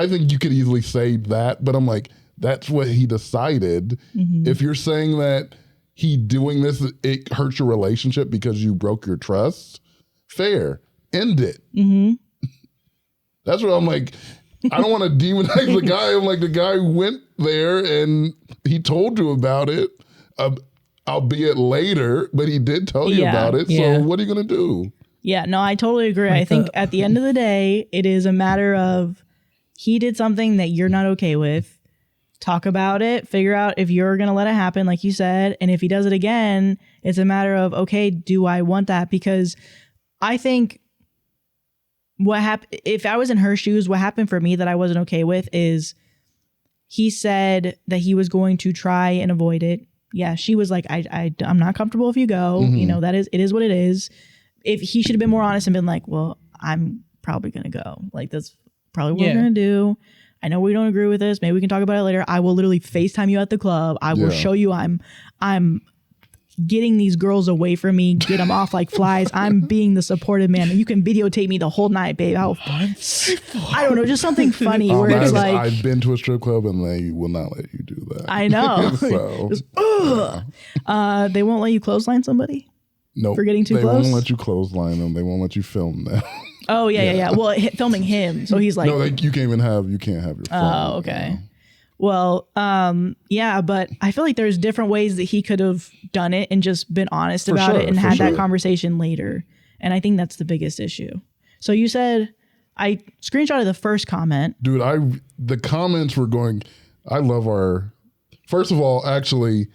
think you could easily say that, but I'm like, that's what he decided. If you're saying that he doing this, it hurts your relationship because you broke your trust, fair, end it. That's what I'm like. I don't want to demonize the guy. I'm like, the guy went there and he told you about it, albeit later, but he did tell you about it. So what are you going to do? Yeah, no, I totally agree. I think at the end of the day, it is a matter of he did something that you're not okay with. Talk about it, figure out if you're going to let it happen, like you said. And if he does it again, it's a matter of, okay, do I want that? Because I think what happened, if I was in her shoes, what happened for me that I wasn't okay with is he said that he was going to try and avoid it. Yeah, she was like, I'm not comfortable if you go. You know, it is what it is. If he should have been more honest and been like, well, I'm probably going to go. Like, that's probably what we're going to do. I know we don't agree with this. Maybe we can talk about it later. I will literally FaceTime you at the club. I will show you I'm getting these girls away from me, get them off like flies. I'm being the supportive man. You can videotape me the whole night, babe. I don't know, just something funny where it's like, I've been to a strip club and they will not let you do that. I know. So, they won't let you clothesline somebody? No, for getting too they close? won't let you clothesline them. They won't let you film them. Oh, yeah. Well, filming him. So he's like, no, you can't have your phone. Oh, okay. Well, yeah, but I feel like there's different ways that he could have done it and just been honest about it and had that conversation later. And I think that's the biggest issue. So you said, I screenshotted the first comment. Dude, the comments were going, I love first of all, actually,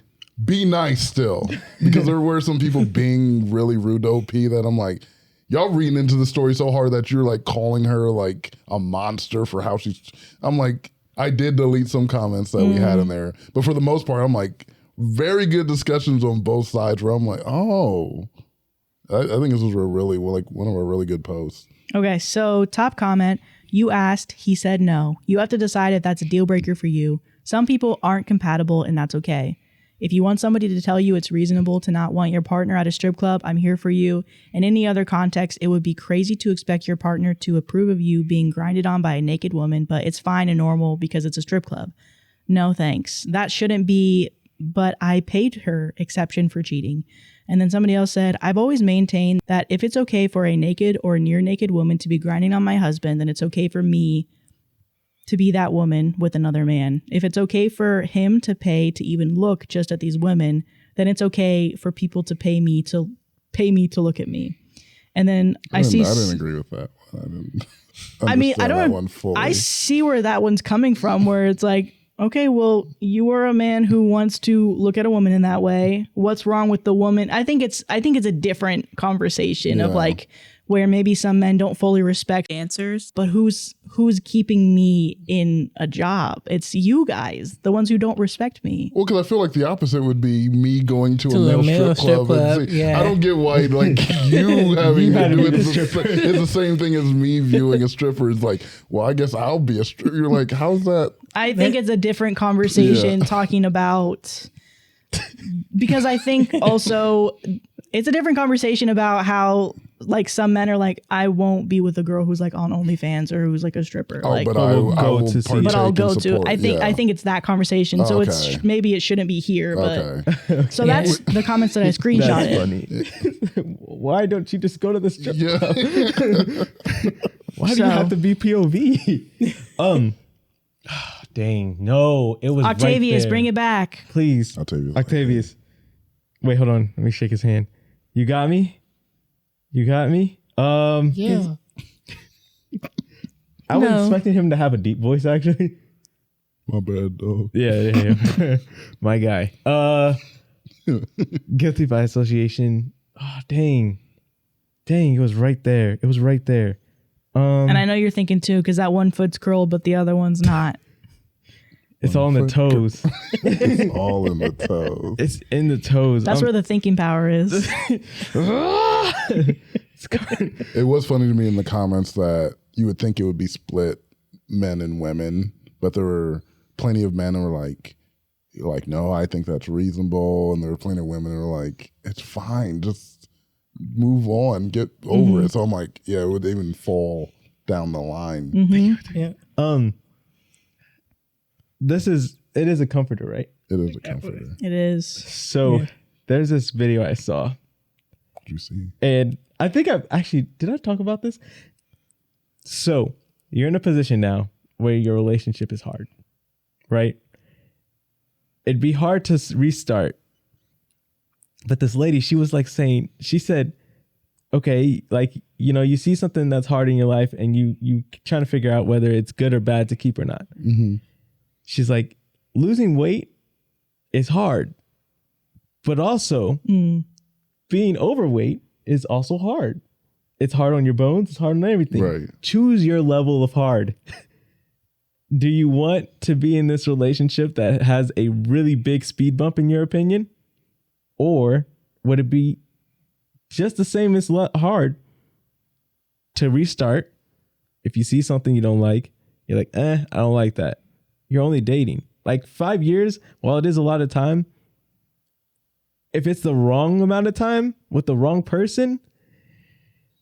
be nice still. Because there were some people being really rude to OP that I'm like, y'all reading into the story so hard that you're like calling her like a monster for how I'm like, I did delete some comments that we had in there. But for the most part, I'm like, very good discussions on both sides where I'm like, oh, I think this was like one of our really good posts. Okay, so top comment. You asked, he said no. You have to decide if that's a deal breaker for you. Some people aren't compatible, and that's okay. If you want somebody to tell you it's reasonable to not want your partner at a strip club, I'm here for you. In any other context, it would be crazy to expect your partner to approve of you being grinded on by a naked woman, but it's fine and normal because it's a strip club. No thanks. That shouldn't be, but I paid her exception for cheating. And then somebody else said, I've always maintained that if it's okay for a naked or near naked woman to be grinding on my husband, then it's okay for me to be that woman with another man. If it's okay for him to pay to even look just at these women, then it's okay for people to pay me to look at me. And then I didn't agree with that one. I see where that one's coming from, where it's like, okay, well, you are a man who wants to look at a woman in that way. What's wrong with the woman? I think it's a different conversation of like where maybe some men don't fully respect answers, but who's keeping me in a job? It's you guys, the ones who don't respect me. Well, because I feel like the opposite would be me going to a male strip club. And say, I don't get why like you having to do it. It's the same thing as me viewing a stripper. It's like, well, I guess I'll be a stripper. You're like, how's that? I think it's a different conversation talking about, because I think also it's a different conversation about how like some men are like, I won't be with a girl who's like on OnlyFans or who's like a stripper. Oh, like, but I'll go to. I think it's that conversation. So it's maybe it shouldn't be here, but so that's the comments that I screenshotted. That's funny. Why don't you just go to the strip club? Why do you have to be POV? Dang, no, it was Octavius, right there. bring it back. Please. Octavius. Wait, hold on. Let me shake his hand. You got me? Yeah. I was expecting him to have a deep voice, actually. My bad, dog. Yeah. My guy. Guilty by association. Oh, dang, it was right there. And I know you're thinking too, because that one foot's curled, but the other one's not. It's all in the toes. It's all in the toes. It's in the toes. That's where the thinking power is. It was funny to me in the comments that you would think it would be split men and women, but there were plenty of men who were like, no, I think that's reasonable. And there were plenty of women who were like, it's fine. Just move on, get over it. So I'm like, yeah, it would even fall down the line. Mm-hmm. Yeah. It is a comforter, right? It is a comforter. It is. So there's this video I saw. Did you see? And I think did I talk about this? So you're in a position now where your relationship is hard, right? It'd be hard to restart. But this lady, she said, okay, like, you see something that's hard in your life and you trying to figure out whether it's good or bad to keep or not. Mm-hmm. She's like, losing weight is hard, but also being overweight is also hard. It's hard on your bones. It's hard on everything. Right. Choose your level of hard. Do you want to be in this relationship that has a really big speed bump in your opinion? Or would it be just the same as hard to restart? If you see something you don't like, you're like, I don't like that. You're only dating. Like 5 years, while it is a lot of time, if it's the wrong amount of time with the wrong person,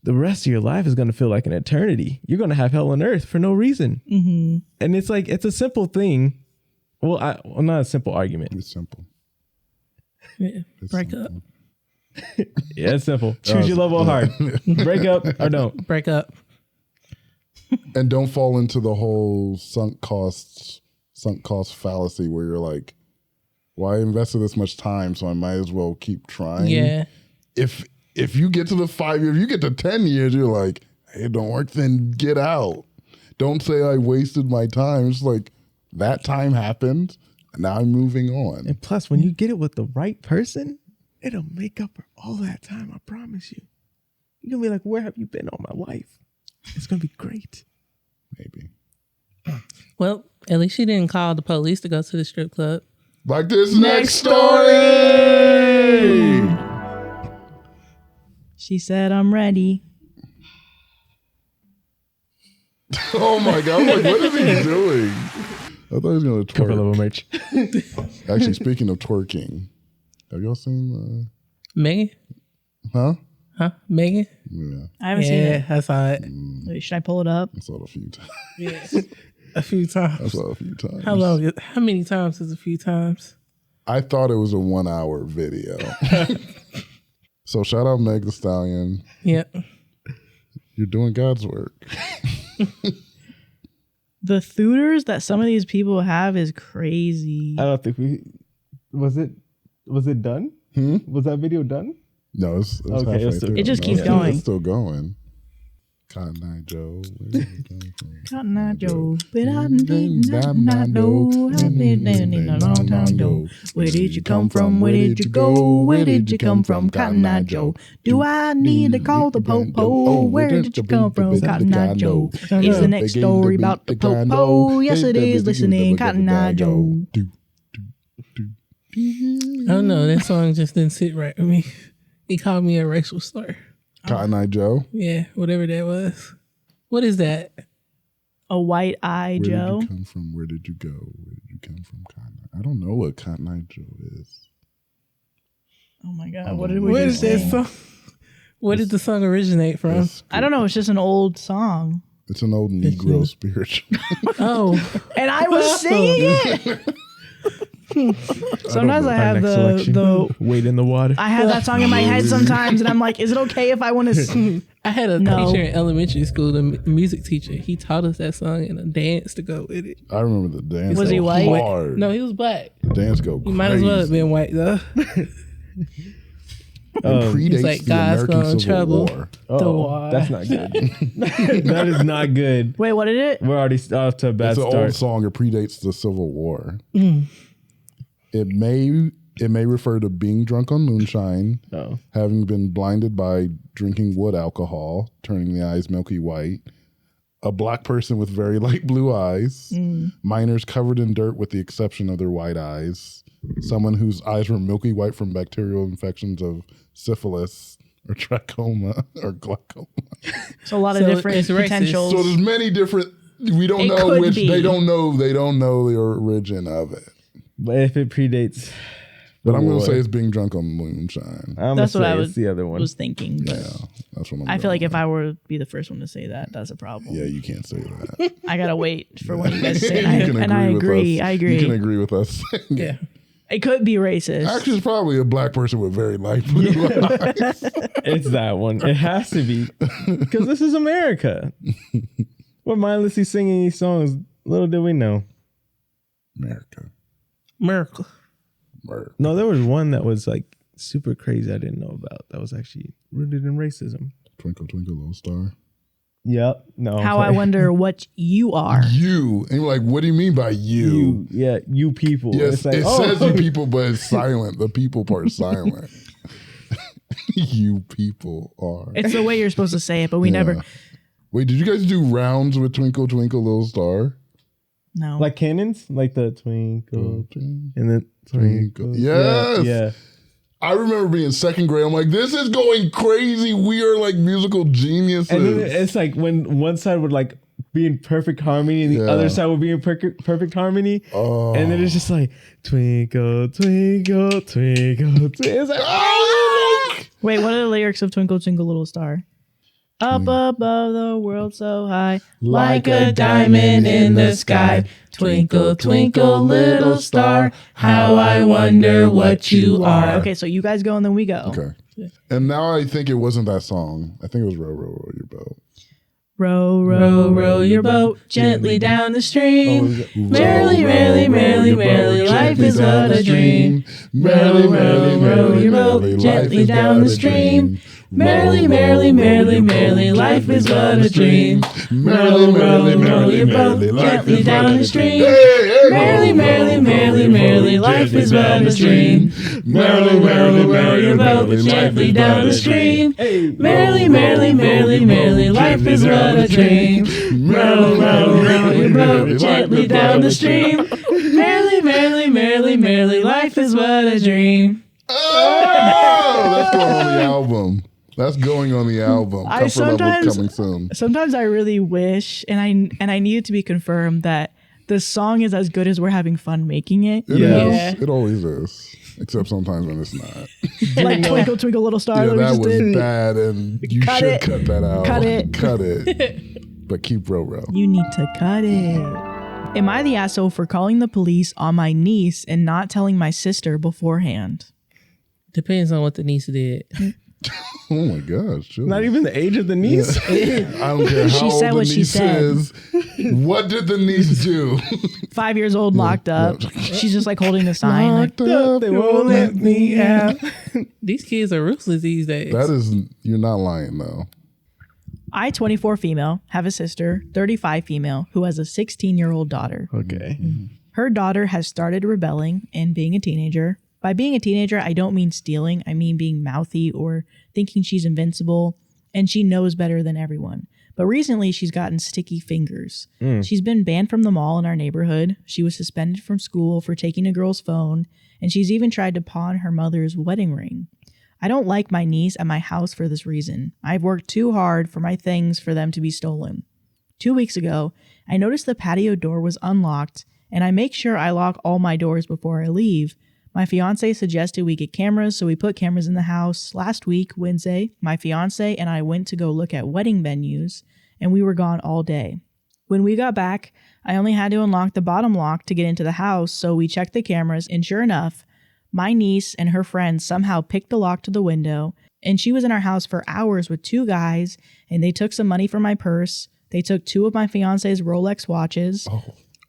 the rest of your life is going to feel like an eternity. You're going to have hell on earth for no reason. Mm-hmm. And it's like, it's a simple thing. Well, not a simple argument. It's simple. Yeah. Break up. Yeah, it's simple. Choose your level of hard. Break up or don't. Break up. And don't fall into the whole sunk cost fallacy where you're like, well, I invested this much time, so I might as well keep trying. Yeah. If you get to the 5 years, you get to 10 years, you're like, hey, it don't work, then get out. Don't say I wasted my time. It's like, that time happened, now I'm moving on. And plus, when you get it with the right person, it'll make up for all that time, I promise you. You're going to be like, where have you been all my life? It's going to be great. Maybe. Well, at least she didn't call the police to go to the strip club. Like this next story! She said, I'm ready. Oh my god! I'm like, what is he doing? I thought he was gonna Couple twerk. of merch. Actually, speaking of twerking, have y'all seen? Megan? Huh? Huh? Megan? Yeah, I haven't seen it. I saw it. Wait, should I pull it up? I saw it a few times. Yeah. A few I times. saw it a few times. How long? How many times is a few times? I thought it was a 1 hour video. So shout out Meg the Stallion. Yeah. You're doing God's work. The theaters that some of these people have is crazy. I don't think was it done? Was that video done? No, it's Okay, halfway it's still through. It just No, keeps it's still- going. It's still going. Cotton Eye Joe. Where did you come from? Cotton Eye Joe, but I did not know. I've been in a long time ago. Where did you come from? Where did you go? Where did you come from, Cotton Eye Joe? Do I need to call the po-po? Where did you come from, Cotton Eye Joe? Is the next story about the po-po? Yes, it is. Listening, Cotton Eye Joe. I don't know. That song just didn't sit right with me. He called me a racial slur. Cotton Eye Joe. Yeah, whatever that was. What is that? A white eye Where Joe. did you come from? Where did you go? Where did you come from, Cotton Eye? I don't know what Cotton Eye Joe is. Oh my God, what did we What just is that say? song? Where did the song originate from? I don't know. It's just an old song. It's an old Negro spiritual. Oh, And I was singing it. Sometimes I have the Wade in the water. I have that song in my head sometimes, and I'm like, is it okay if I want to? I had a No. teacher in elementary school, the music teacher. He taught us that song and a dance to go with it. I remember the dance. Was he go white? Hard. No, he was black. The dance go He crazy. might as well have been white though. It predates He's like, the God's American gonna Civil trouble. War. Oh, that's not good. That is not good. Wait, what did it? We're already off to a bad It's an old start. song. It predates the Civil War. It may refer to being drunk on moonshine, Oh. having been blinded by drinking wood alcohol, turning the eyes milky white, a black person with very light blue eyes, minors covered in dirt with the exception of their white eyes, someone whose eyes were milky white from bacterial infections of syphilis or trachoma or glaucoma. So a lot of So different it's racist. potentials. So there's many different. We don't It know could which. be. They don't know the origin of it. But if it predates, But I'm going war, to say it's being drunk on moonshine. I'm That's gonna what say I it's the other one. was thinking. But Yeah, that's what I'm. I feel going like if with. I were to be the first one to say that, that's a problem. Yeah, you can't say that. I gotta wait for what you guys say. You can And I with agree. us. I agree. You can agree with us. Yeah. It could be racist. Actually, it's probably a black person with very light blue eyes. It's that one. It has to be. Because this is America. We're mindlessly singing these songs. Little did we know. America. Miracle. America. No, there was one that was like super crazy I didn't know about. That was actually rooted in racism. Twinkle, twinkle, little star. Yep. No. How I wonder what you are. You. And you're like, what do you mean by you? You people. Yes, It's like, it says you people, but it's silent. The people part is silent. You people are. It's the way you're supposed to say it, but we never. Wait, did you guys do rounds with Twinkle, Twinkle, Little Star? No. like cannons, like the twinkle and then Twinkle. twinkle. Yes. Yeah. I remember being second grade. I'm like, this is going crazy. We are like musical geniuses. And then it's like when one side would like be in perfect harmony and the Yeah. other side would be in perfect harmony. Oh. And then it's just like twinkle, twinkle, twinkle, twinkle. It's like, Wait, what are the lyrics of Twinkle Twinkle Little Star? Up above the world so high, like a diamond in the sky. Twinkle, twinkle, little star, how I wonder what you are. Okay, so you guys go and then we go. Okay. And now I think it wasn't that song. I think it was Row, Row, Row Your Boat. Row, row, row your boat gently down the stream. Merrily, merrily, merrily, merrily, life is but a dream. Merrily, Row, row your boat gently down the stream. Merrily, merrily, merrily, merrily, life is but a dream. Merrily, merrily, merrily, your boat merrily, life gently is down but the a stream. dream. Merrily, merrily, merrily, merrily, life is but a dream. Merrily, merrily, Row your boat gently down the stream. Merrily, merrily, merrily, merrily, life is but a dream. Row, row, row your boat gently down the stream. Merrily, merrily, merrily, merrily, life is but a dream. Oh, that's going on the album. That's going on the album. I Comfort level sometimes- coming soon. Sometimes I really wish, and I need it to be confirmed, that the song is as good as we're having fun making it. It Yeah. is. It always is. Except sometimes when it's not. Like Twinkle Twinkle Little Star. Yeah, we that just was did. bad, and you Cut should it. cut that out. Cut it. Cut it. But keep row. You need to cut it. Am I the asshole for calling the police on my niece and not telling my sister beforehand? Depends on what the niece did. Oh my gosh. Chill. Not even the age of the niece. I don't care how She old said the what she niece said. is. What did the niece do? 5 years old, locked up. She's just like holding the sign. Like, Locked up, They won't let me out. These kids are ruthless these days. That is, you're not lying though. I, 24 female, have a sister, 35 female, who has a 16-year-old daughter. Okay. Her daughter has started rebelling and being a teenager. By being a teenager, I don't mean stealing. I mean being mouthy or thinking she's invincible, and she knows better than everyone. But recently, she's gotten sticky fingers. She's been banned from the mall in our neighborhood. She was suspended from school for taking a girl's phone, and she's even tried to pawn her mother's wedding ring. I don't like my niece at my house for this reason. I've worked too hard for my things for them to be stolen. 2 weeks ago, I noticed the patio door was unlocked, and I make sure I lock all my doors before I leave. My fiance suggested we get cameras, so we put cameras in the house. Last week, Wednesday, my fiance and I went to go look at wedding venues, and we were gone all day. When we got back, I only had to unlock the bottom lock to get into the house, so we checked the cameras, and sure enough, my niece and her friends somehow picked the lock to the window, and she was in our house for hours with 2 guys, and they took some money from my purse. They took 2 of my fiance's Rolex watches.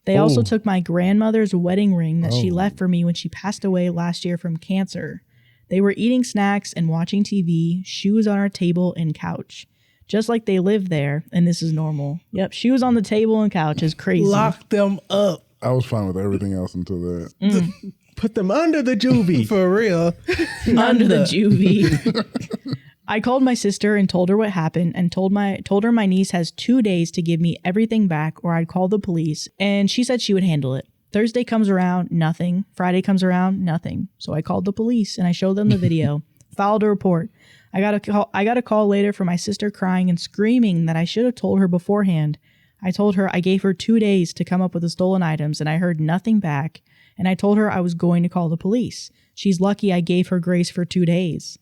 They also took my grandmother's wedding ring that she left for me when she passed away last year from cancer. They were eating snacks and watching TV, shoes on our table and couch. Just like they lived there, and this is normal. Yep, shoes on the table and couch is crazy. Lock them up. I was fine with everything else until that. Put them under the juvie. For real. Under the juvie. I called my sister and told her what happened and told her my niece has 2 days to give me everything back or I'd call the police, and she said she would handle it. Thursday comes around, nothing. Friday comes around, nothing. So I called the police and I showed them the video, filed a report. I got a call later from my sister crying and screaming that I should have told her beforehand. I told her I gave her 2 days to come up with the stolen items and I heard nothing back, and I told her I was going to call the police. She's lucky I gave her grace for 2 days.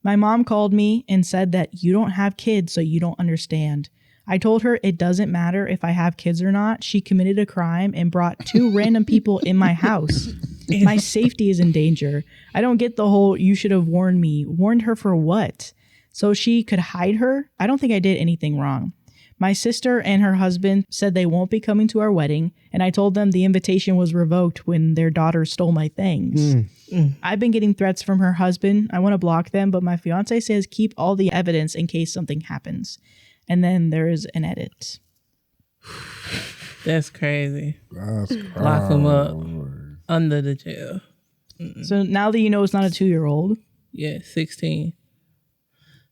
My mom called me and said that you don't have kids, so you don't understand. I told her it doesn't matter if I have kids or not. She committed a crime and brought 2 random people in my house. My safety is in danger. I don't get the whole you should have warned me. Warned her for what? So she could hide her? I don't think I did anything wrong. My sister and her husband said they won't be coming to our wedding, and I told them the invitation was revoked when their daughter stole my things. I've been getting threats from her husband. I want to block them, but my fiance says keep all the evidence in case something happens. And then there is an edit. That's crazy. That's Lock them up under the jail. So now that you know it's not a 2-year-old. Yeah, 16.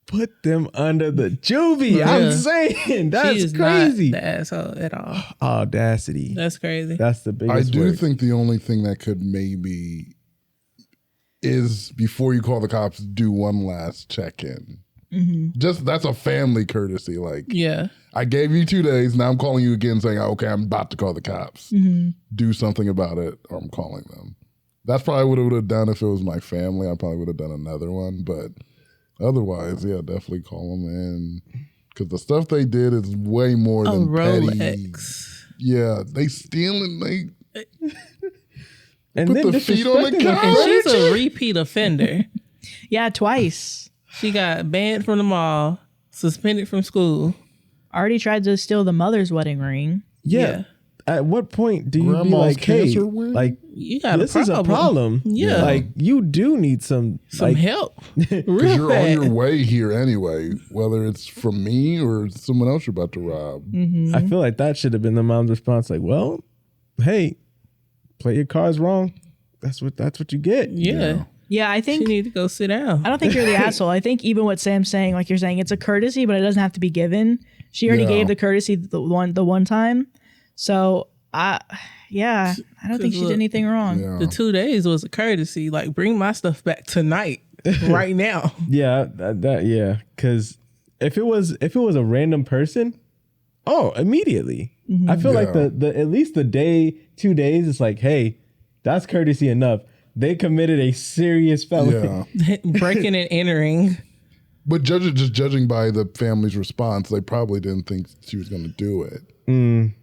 Put them under the juvie. Yeah. I'm saying She that's is crazy. not the asshole at all. Audacity. That's crazy. That's the biggest. I do word. think the only thing that could maybe is before you call the cops, do one last check-in. Just that's a family courtesy. Like, Yeah. I gave you 2 days. Now I'm calling you again saying, okay, I'm about to call the cops. Do something about it or I'm calling them. That's probably what I would have done if it was my family. I probably would have done another one. But otherwise, yeah, definitely call them in. Because the stuff they did is way more A than petty. Rolex. Yeah, they stealing. They And put then the feet on the disrespecting couch. And she's a repeat offender. Yeah, twice. She got banned from the mall, suspended from school. Already tried to steal the mother's wedding ring. Yeah. At what point do you be Grandma's like, hey, cancer wing? like You got this a is a problem? Yeah. Like you do need some like, help. Because Real you're bad. on your way here anyway, whether it's from me or someone else you're about to rob. I feel like that should have been the mom's response. Like, well, hey, play your cards wrong. That's what you get. Yeah. Yeah, I She think need to go sit down. I don't think you're the asshole. I think even what Sam's saying, like you're saying, it's a courtesy, but it doesn't have to be given. She already Yeah. gave the courtesy the one time. So I don't think she did look, anything wrong. Yeah. The 2 days was a courtesy. Like, bring my stuff back tonight. right now. Yeah, yeah. Because if it was a random person, immediately. I feel like the at least the day, 2 days, it's like, hey, that's courtesy enough. They committed a serious felony. Yeah. Breaking and entering. But judging by the family's response, they probably didn't think she was going to do it.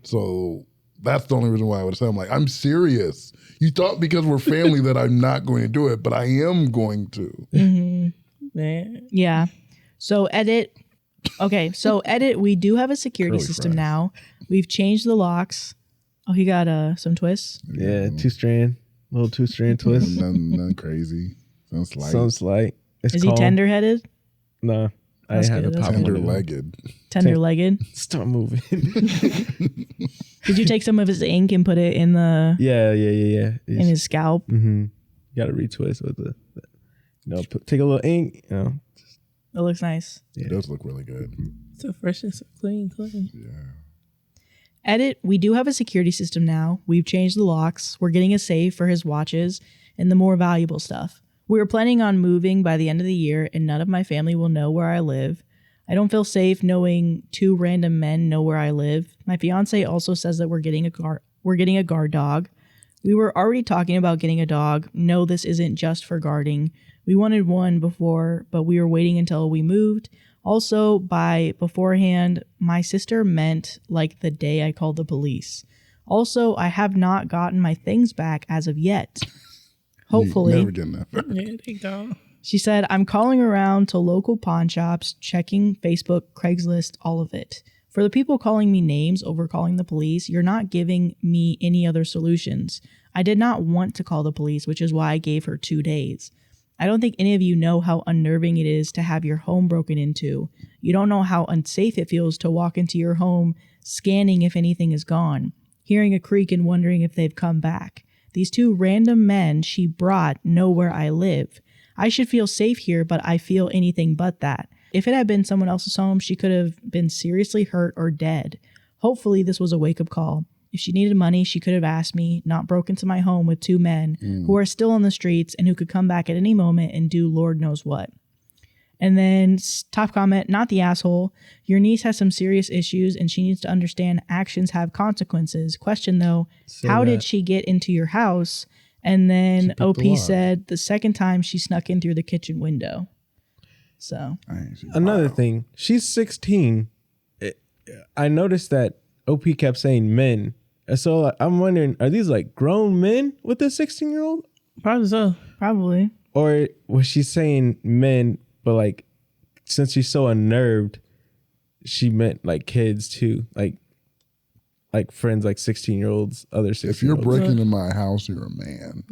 So that's the only reason why I would say, I'm like, I'm serious. You thought because we're family that I'm not going to do it, but I am going to. Man. Yeah. So edit. Okay. So edit. We do have a security Curly system fries. now. We've changed the locks. Oh, he got some twists. Yeah, little 2-strand twist. Nothing crazy. Sounds light. Sounds light. It's Is he calm. tender-headed? No, I That's had good, to that's pop good. one. Tender-legged. Tender-legged. Stop moving. Did you take some of his ink and put it in the yeah. in his scalp? You got to retwist with take a little ink. It looks nice. It does look really good. So fresh and so clean. Edit. We do have a security system now. We've changed the locks. We're getting a safe for his watches and the more valuable stuff. We were planning on moving by the end of the year, and none of my family will know where I live. I don't feel safe knowing 2 random men know where I live. My fiance also says that we're getting a guard dog. We were already talking about getting a dog. No, this isn't just for guarding. We wanted one before, but we were waiting until we moved. Also, by beforehand, my sister meant like the day I called the police. Also, I have not gotten my things back as of yet. Hopefully. Never getting that back. Yeah, they go. She said, I'm calling around to local pawn shops, checking Facebook, Craigslist, all of it. For the people calling me names over calling the police, you're not giving me any other solutions. I did not want to call the police, which is why I gave her 2 days. I don't think any of you know how unnerving it is to have your home broken into. You don't know how unsafe it feels to walk into your home, scanning if anything is gone, hearing a creak and wondering if they've come back. These 2 random men she brought know where I live. I should feel safe here, but I feel anything but that. If it had been someone else's home, she could have been seriously hurt or dead. Hopefully this was a wake-up call. If she needed money, she could have asked me, not broke into my home with 2 men who are still on the streets and who could come back at any moment and do Lord knows what. And then top comment, not the asshole. Your niece has some serious issues and she needs to understand actions have consequences. Question though, how did she get into your house? And then OP said the second time she snuck in through the kitchen window. So Another thing, she's 16. I noticed that OP kept saying men. So I'm wondering, are these like grown men with a 16-year-old? Probably so. probably. Or was she saying men, but like since she's so unnerved, she meant like kids too, like friends, like 16-year-olds, other 16-year-olds. If you're breaking in my house, you're a man.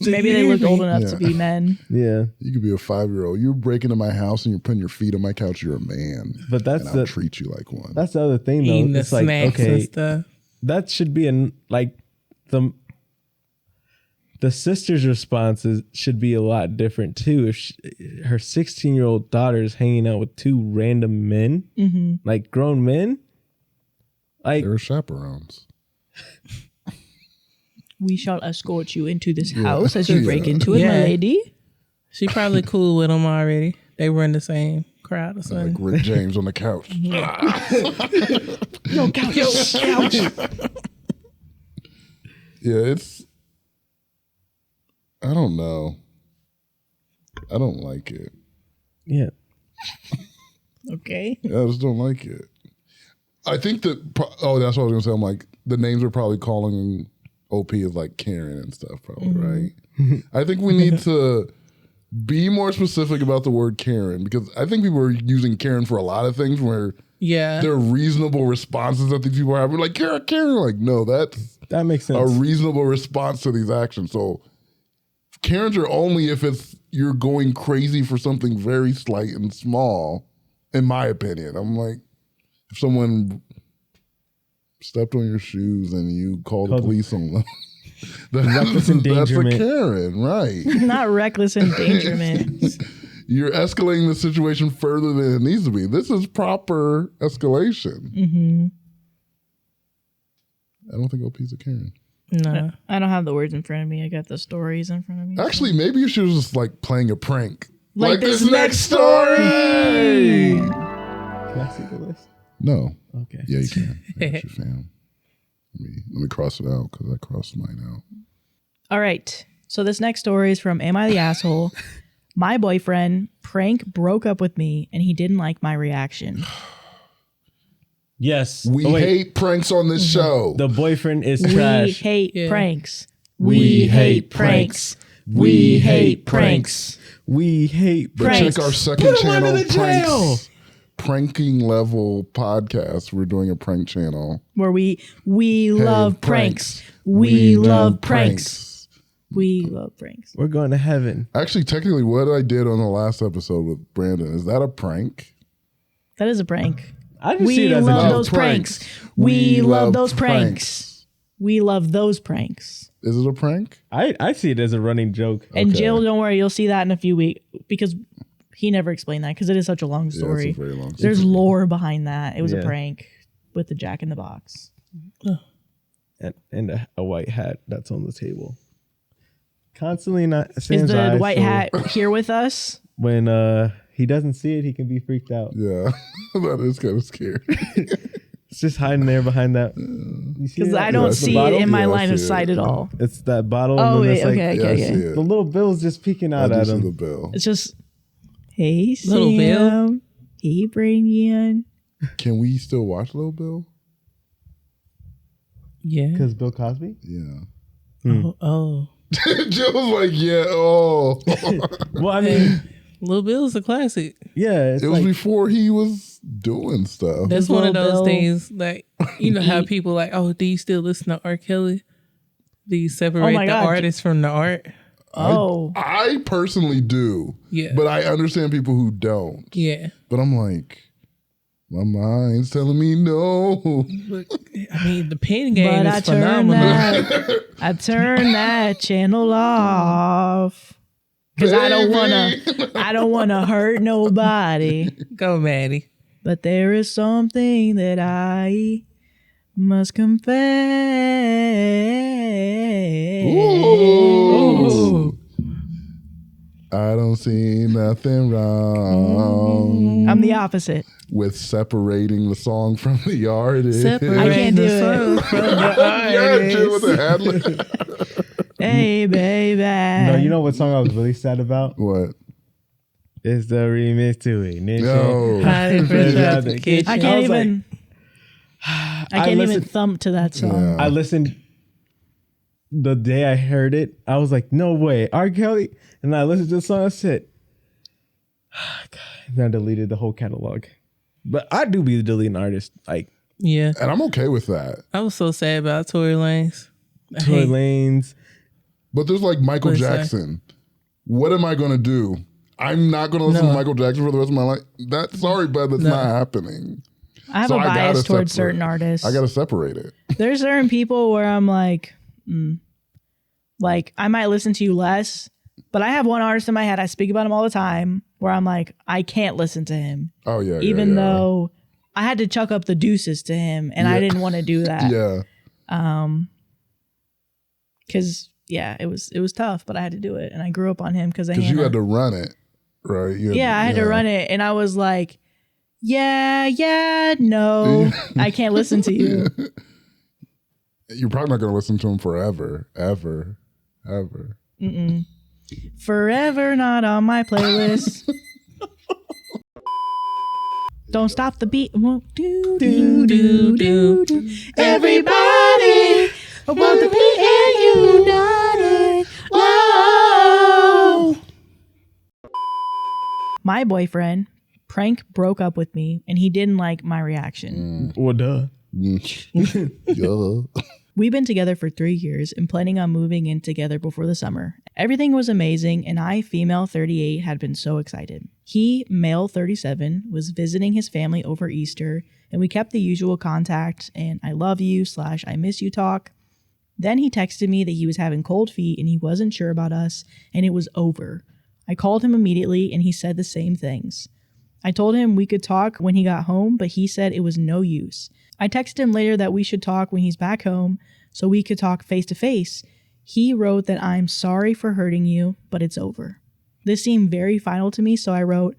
Maybe they look old enough to be men. Yeah, You could be a 5-year-old. You're breaking in my house and you're putting your feet on my couch. You're a man. but that's And I'll treat you like one. that's the other thing though. Eating the It's like, snacks and okay, stuff. that should be like the sister's responses should be a lot different too. If her 16-year-old daughter is hanging out with 2 random men, like grown men, like They're chaperones. We shall escort you into this house as you break into it, Yeah. my lady. She probably cool with them already. They run the same crowd or Like something. Rick James on the couch. No couch. Yeah, it's. I don't know. I don't like it. yeah, Okay. I just don't like it. I think that. That's what I was gonna say. I'm like, the names are probably calling OP as like Karen and stuff, probably, right? I think we need to be more specific about the word Karen, because I think people are using Karen for a lot of things where Yeah. they're reasonable responses that these people have. We're like, Karen. Like, no, that's that makes sense. a reasonable response to these actions. So Karens are only if you're going crazy for something very slight and small, in my opinion. I'm like, if someone stepped on your shoes and you call the police on them, Reckless that's a endangerment. Karen, right? Not reckless endangerment. You're escalating the situation further than it needs to be. This is proper escalation. I don't think OP's a Karen. No. I don't have the words in front of me. I got the stories in front of me. Actually, maybe you should just like playing a prank. Like this this next story. Can I see the list? No. Okay. Yeah, you can. That's your fam. Let me cross it out because I crossed mine out. All right. So this next story is from Am I the Asshole? My boyfriend, prank, broke up with me and he didn't like my reaction. Yes. We hate pranks on this show. The boyfriend is We trash. hate pranks. We hate pranks. We hate pranks. We hate But pranks. check our second Put him channel, under the jail. Pranks. Pranking Level Podcast. We're doing a prank channel. Where we Hey, love pranks. We love pranks. We love pranks. We're going to heaven. Actually, technically, what I did on the last episode with Brandon, is that a prank? That is a prank. I just see We it as love a those pranks. We love those pranks. We love those pranks. Is it a prank? I see it as a running joke. And Okay. Jill, don't worry, you'll see that in a few weeks because he never explained that because it is such a long Yeah, story. it's a very long story. There's lore behind that. It was a Yeah. prank with the Jack in the Box. And a white hat that's on the table. Constantly not Is Sam's the eyes, white so hat here with us? when he doesn't see it, he can be freaked out. Yeah, that is kind of scary. It's just hiding there behind that. You see Because it? I don't It's the see it bottle? in my Yeah, I line of see it. sight at all. It's that bottle. Oh, and then wait, it's like, okay, Yeah, I okay, see okay. it. the little bill's just peeking I out do at see the him. bill. It's just, hey, Little Bill? Sam. Hey, Brandon. Can we still watch Little Bill? Yeah. Because Bill Cosby? Yeah. Oh. Jill was like, yeah, oh. Well, I mean, Little Bill's a classic. yeah. It's It was like, before he was doing stuff. That's Does one of Lil those Bill things, like, you know how people like, oh, do you still listen to R. Kelly? Do you separate my the God. artist from the art? Oh. I personally do. Yeah. But I understand people who don't. Yeah. But I'm like, my mind's telling me no. But, I mean, the pen game But is phenomenal. I turn that channel off. Because I don't wanna hurt nobody. Go, Maddie. But there is something that I must confess. Ooh. I don't see nothing wrong I'm the opposite. with separating the song from the artist. Separate I can't the do it. song from the Yeah, Jill with artist. the ad-lib. Hey, baby. no, you know what song I was really sad about? What? It's the remix to it. No. Hiding fresh out the kitchen. I can't was like- even. I can't even listened- thump to that song. Yeah. I listened the day I heard it. I was like, no way, R. Kelly. And I listened to the song. I said, God. And I deleted the whole catalog. But I do be the deleting artist. Like Yeah. And I'm okay with that. I was so sad about Tory Lanez. I Tory hate- Lanez. But there's like Michael What's that? Jackson. What am I going to do? I'm not going to listen No. to Michael Jackson for the rest of my life. Sorry, but that's No. not happening. I have So a I gotta bias towards separate. certain artists. I got to separate it. There's certain people where I'm like, like I might listen to you less, but I have one artist in my head. I speak about him all the time where I'm like, I can't listen to him, Oh, yeah. even yeah. though I had to chuck up the deuces to him, and I Yeah. didn't want to do that. Yeah. Because it was tough, but I had to do it, and I grew up on him because Because you had to run it, right? You I had to run it, and I was like, no, I can't listen to you. You're probably not going to listen to him forever, ever. Forever not on my playlist. Don't stop the beat. Do, do, do, do, do. Everybody, I want to be united. Whoa. My boyfriend, prank, broke up with me, and he didn't like my reaction. Well, duh. Yeah. We've been together for 3 years and planning on moving in together before the summer. Everything was amazing, and I, female 38, had been so excited. He, male 37, was visiting his family over Easter, and we kept the usual contact and I love you / I miss you talk. Then he texted me that he was having cold feet and he wasn't sure about us, and it was over. I called him immediately and he said the same things. I told him we could talk when he got home, but he said it was no use. I texted him later that we should talk when he's back home, so we could talk face to face. He wrote that I'm sorry for hurting you, but it's over. This seemed very final to me, so I wrote,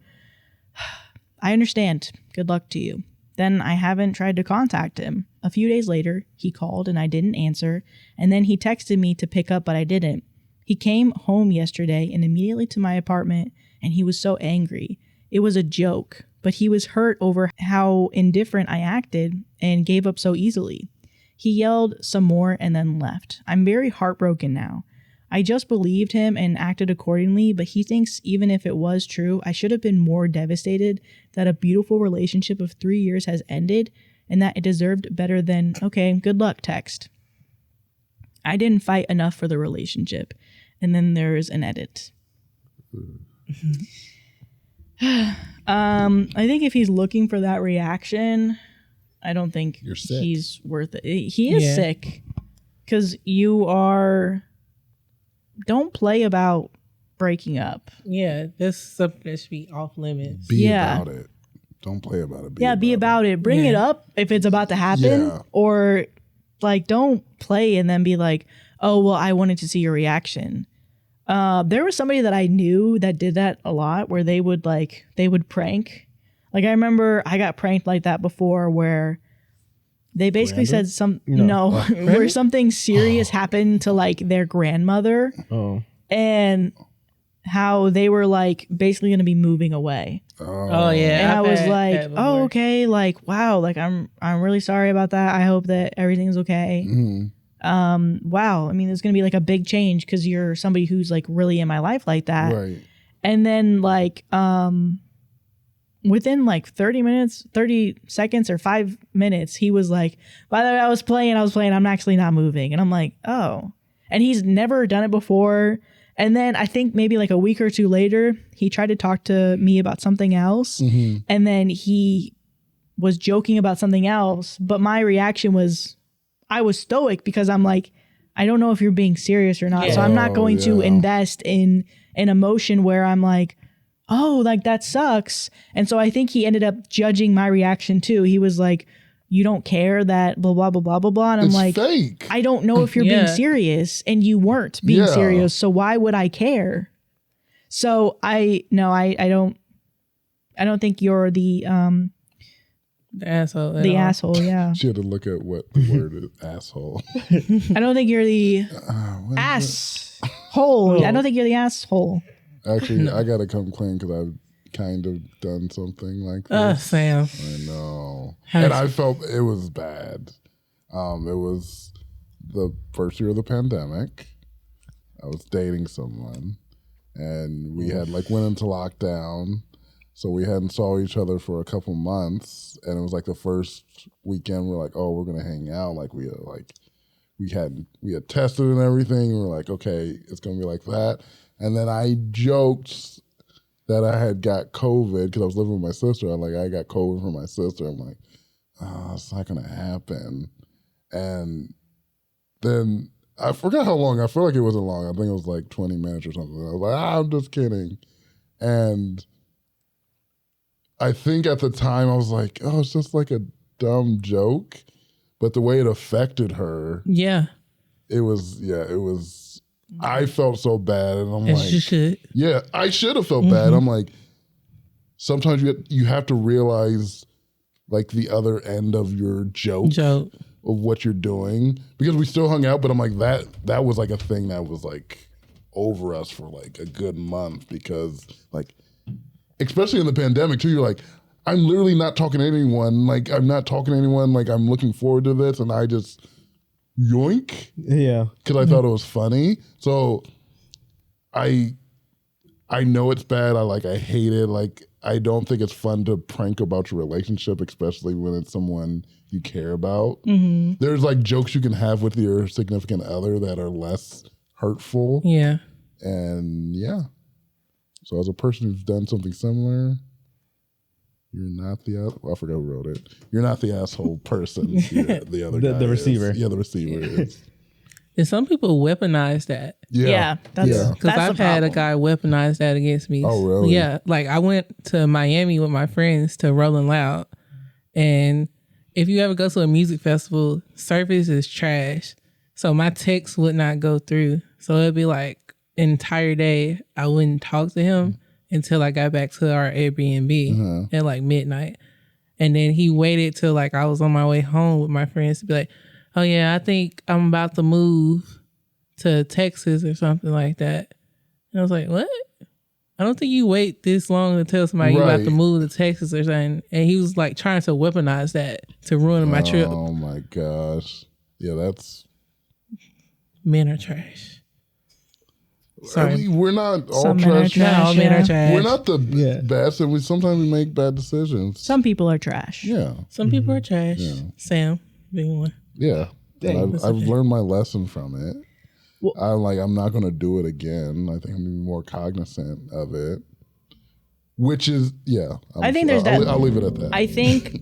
I understand. Good luck to you. Then I haven't tried to contact him. A few days later, he called and I didn't answer, and then he texted me to pick up, but I didn't. He came home yesterday and immediately to my apartment, and he was so angry. It was a joke, but he was hurt over how indifferent I acted and gave up so easily. He yelled some more and then left. I'm very heartbroken now. I just believed him and acted accordingly, but he thinks even if it was true, I should have been more devastated that a beautiful relationship of 3 years has ended and that it deserved better than, okay, good luck text. I didn't fight enough for the relationship. And then there's an edit. I think if he's looking for that reaction, I don't think he's worth it. He is sick because don't play about breaking up. Yeah, that's something that should be off limits. Be about it. Don't play about it. Be about it. Bring it up if it's about to happen, or like don't play and then be like, oh, well, I wanted to see your reaction. There was somebody that I knew that did that a lot, where they would prank. Like I remember I got pranked like that before, where they basically said where something serious happened to like their grandmother. Oh. And how they were like basically going to be moving away. Oh yeah. And I was like, oh, okay. Like, wow. Like I'm really sorry about that. I hope that everything's okay. Mm-hmm. Wow. I mean, there's going to be like a big change because you're somebody who's like really in my life like that. Right. And then like, within like 30 seconds or 5 minutes, he was like, by the way, I was playing. I'm actually not moving. And I'm like, oh, and he's never done it before. And then I think maybe like a week or two later, he tried to talk to me about something else. Mm-hmm. And then he was joking about something else. But my reaction was, I was stoic because I'm like, I don't know if you're being serious or not. Yeah. So I'm not going to invest in an emotion where I'm like, oh, like that sucks. And so I think he ended up judging my reaction too. He was like, you don't care that blah, blah, blah, blah, blah, blah. And I'm like, fake. I don't know if you're being serious, and you weren't being serious. So why would I care? So I don't think you're the asshole. The asshole, yeah. She had to look at what the word is, asshole. I don't think you're the asshole. I don't think you're the asshole. Actually, I gotta come clean because I've kind of done something like this. Sam. I know. And I felt it was bad. It was the first year of the pandemic. I was dating someone, and we had like went into lockdown, so we hadn't saw each other for a couple months, and it was like the first weekend we're like, oh, we're gonna hang out. Like we had tested and everything. And we're like, okay, it's gonna be like that. And then I joked that I had got COVID because I was living with my sister. I got COVID from my sister. I'm like, oh, it's not going to happen. And then I forgot how long. I feel like it wasn't long. I think it was like 20 minutes or something. I was like, I'm just kidding. And I think at the time I was like, oh, it's just like a dumb joke. But the way it affected her. Yeah. It was. I felt so bad, and I'm like, you should. Yeah, I should have felt bad. I'm like, sometimes you have to realize like the other end of your joke of what you're doing, because we still hung out, but I'm like that was like a thing that was like over us for like a good month, because like especially in the pandemic too, you're like, I'm literally not talking to anyone. Like I'm not talking to anyone. Like I'm looking forward to this, and I just. Yoink. Yeah. Because I thought it was funny. So I know it's bad. I hate it. Like I don't think it's fun to prank about your relationship, especially when it's someone you care about. Mm-hmm. There's like jokes you can have with your significant other that are less hurtful. Yeah. And yeah. So as a person who's done something similar, you're not I forgot who wrote it. You're not the asshole person. The other guy the receiver. Yeah, the receiver is. And some people weaponize that. Yeah. Because I've had a guy weaponize that against me. Oh, really? Yeah. Like I went to Miami with my friends to Rolling Loud. And if you ever go to a music festival, service is trash. So my text would not go through. So it'd be like an entire day I wouldn't talk to him until I got back to our Airbnb at like midnight. And then he waited till like I was on my way home with my friends to be like, oh yeah, I think I'm about to move to Texas or something like that. And I was like, what? I don't think you wait this long to tell somebody you about to move to Texas or something. And he was like trying to weaponize that to ruin my trip. Oh my gosh. Yeah, that's... Men are trash. Sorry. I mean, we're not all Some men are trash. trash. No, men are trash. We're not the best, and sometimes we make bad decisions. Some people are trash. Yeah. Some people are trash. Yeah. Sam being one. Yeah. And I've learned my lesson from it. Well- I'm not going to do it again. I think I'm being more cognizant of it. Which is, I think there's that. I'll leave it at that. I think,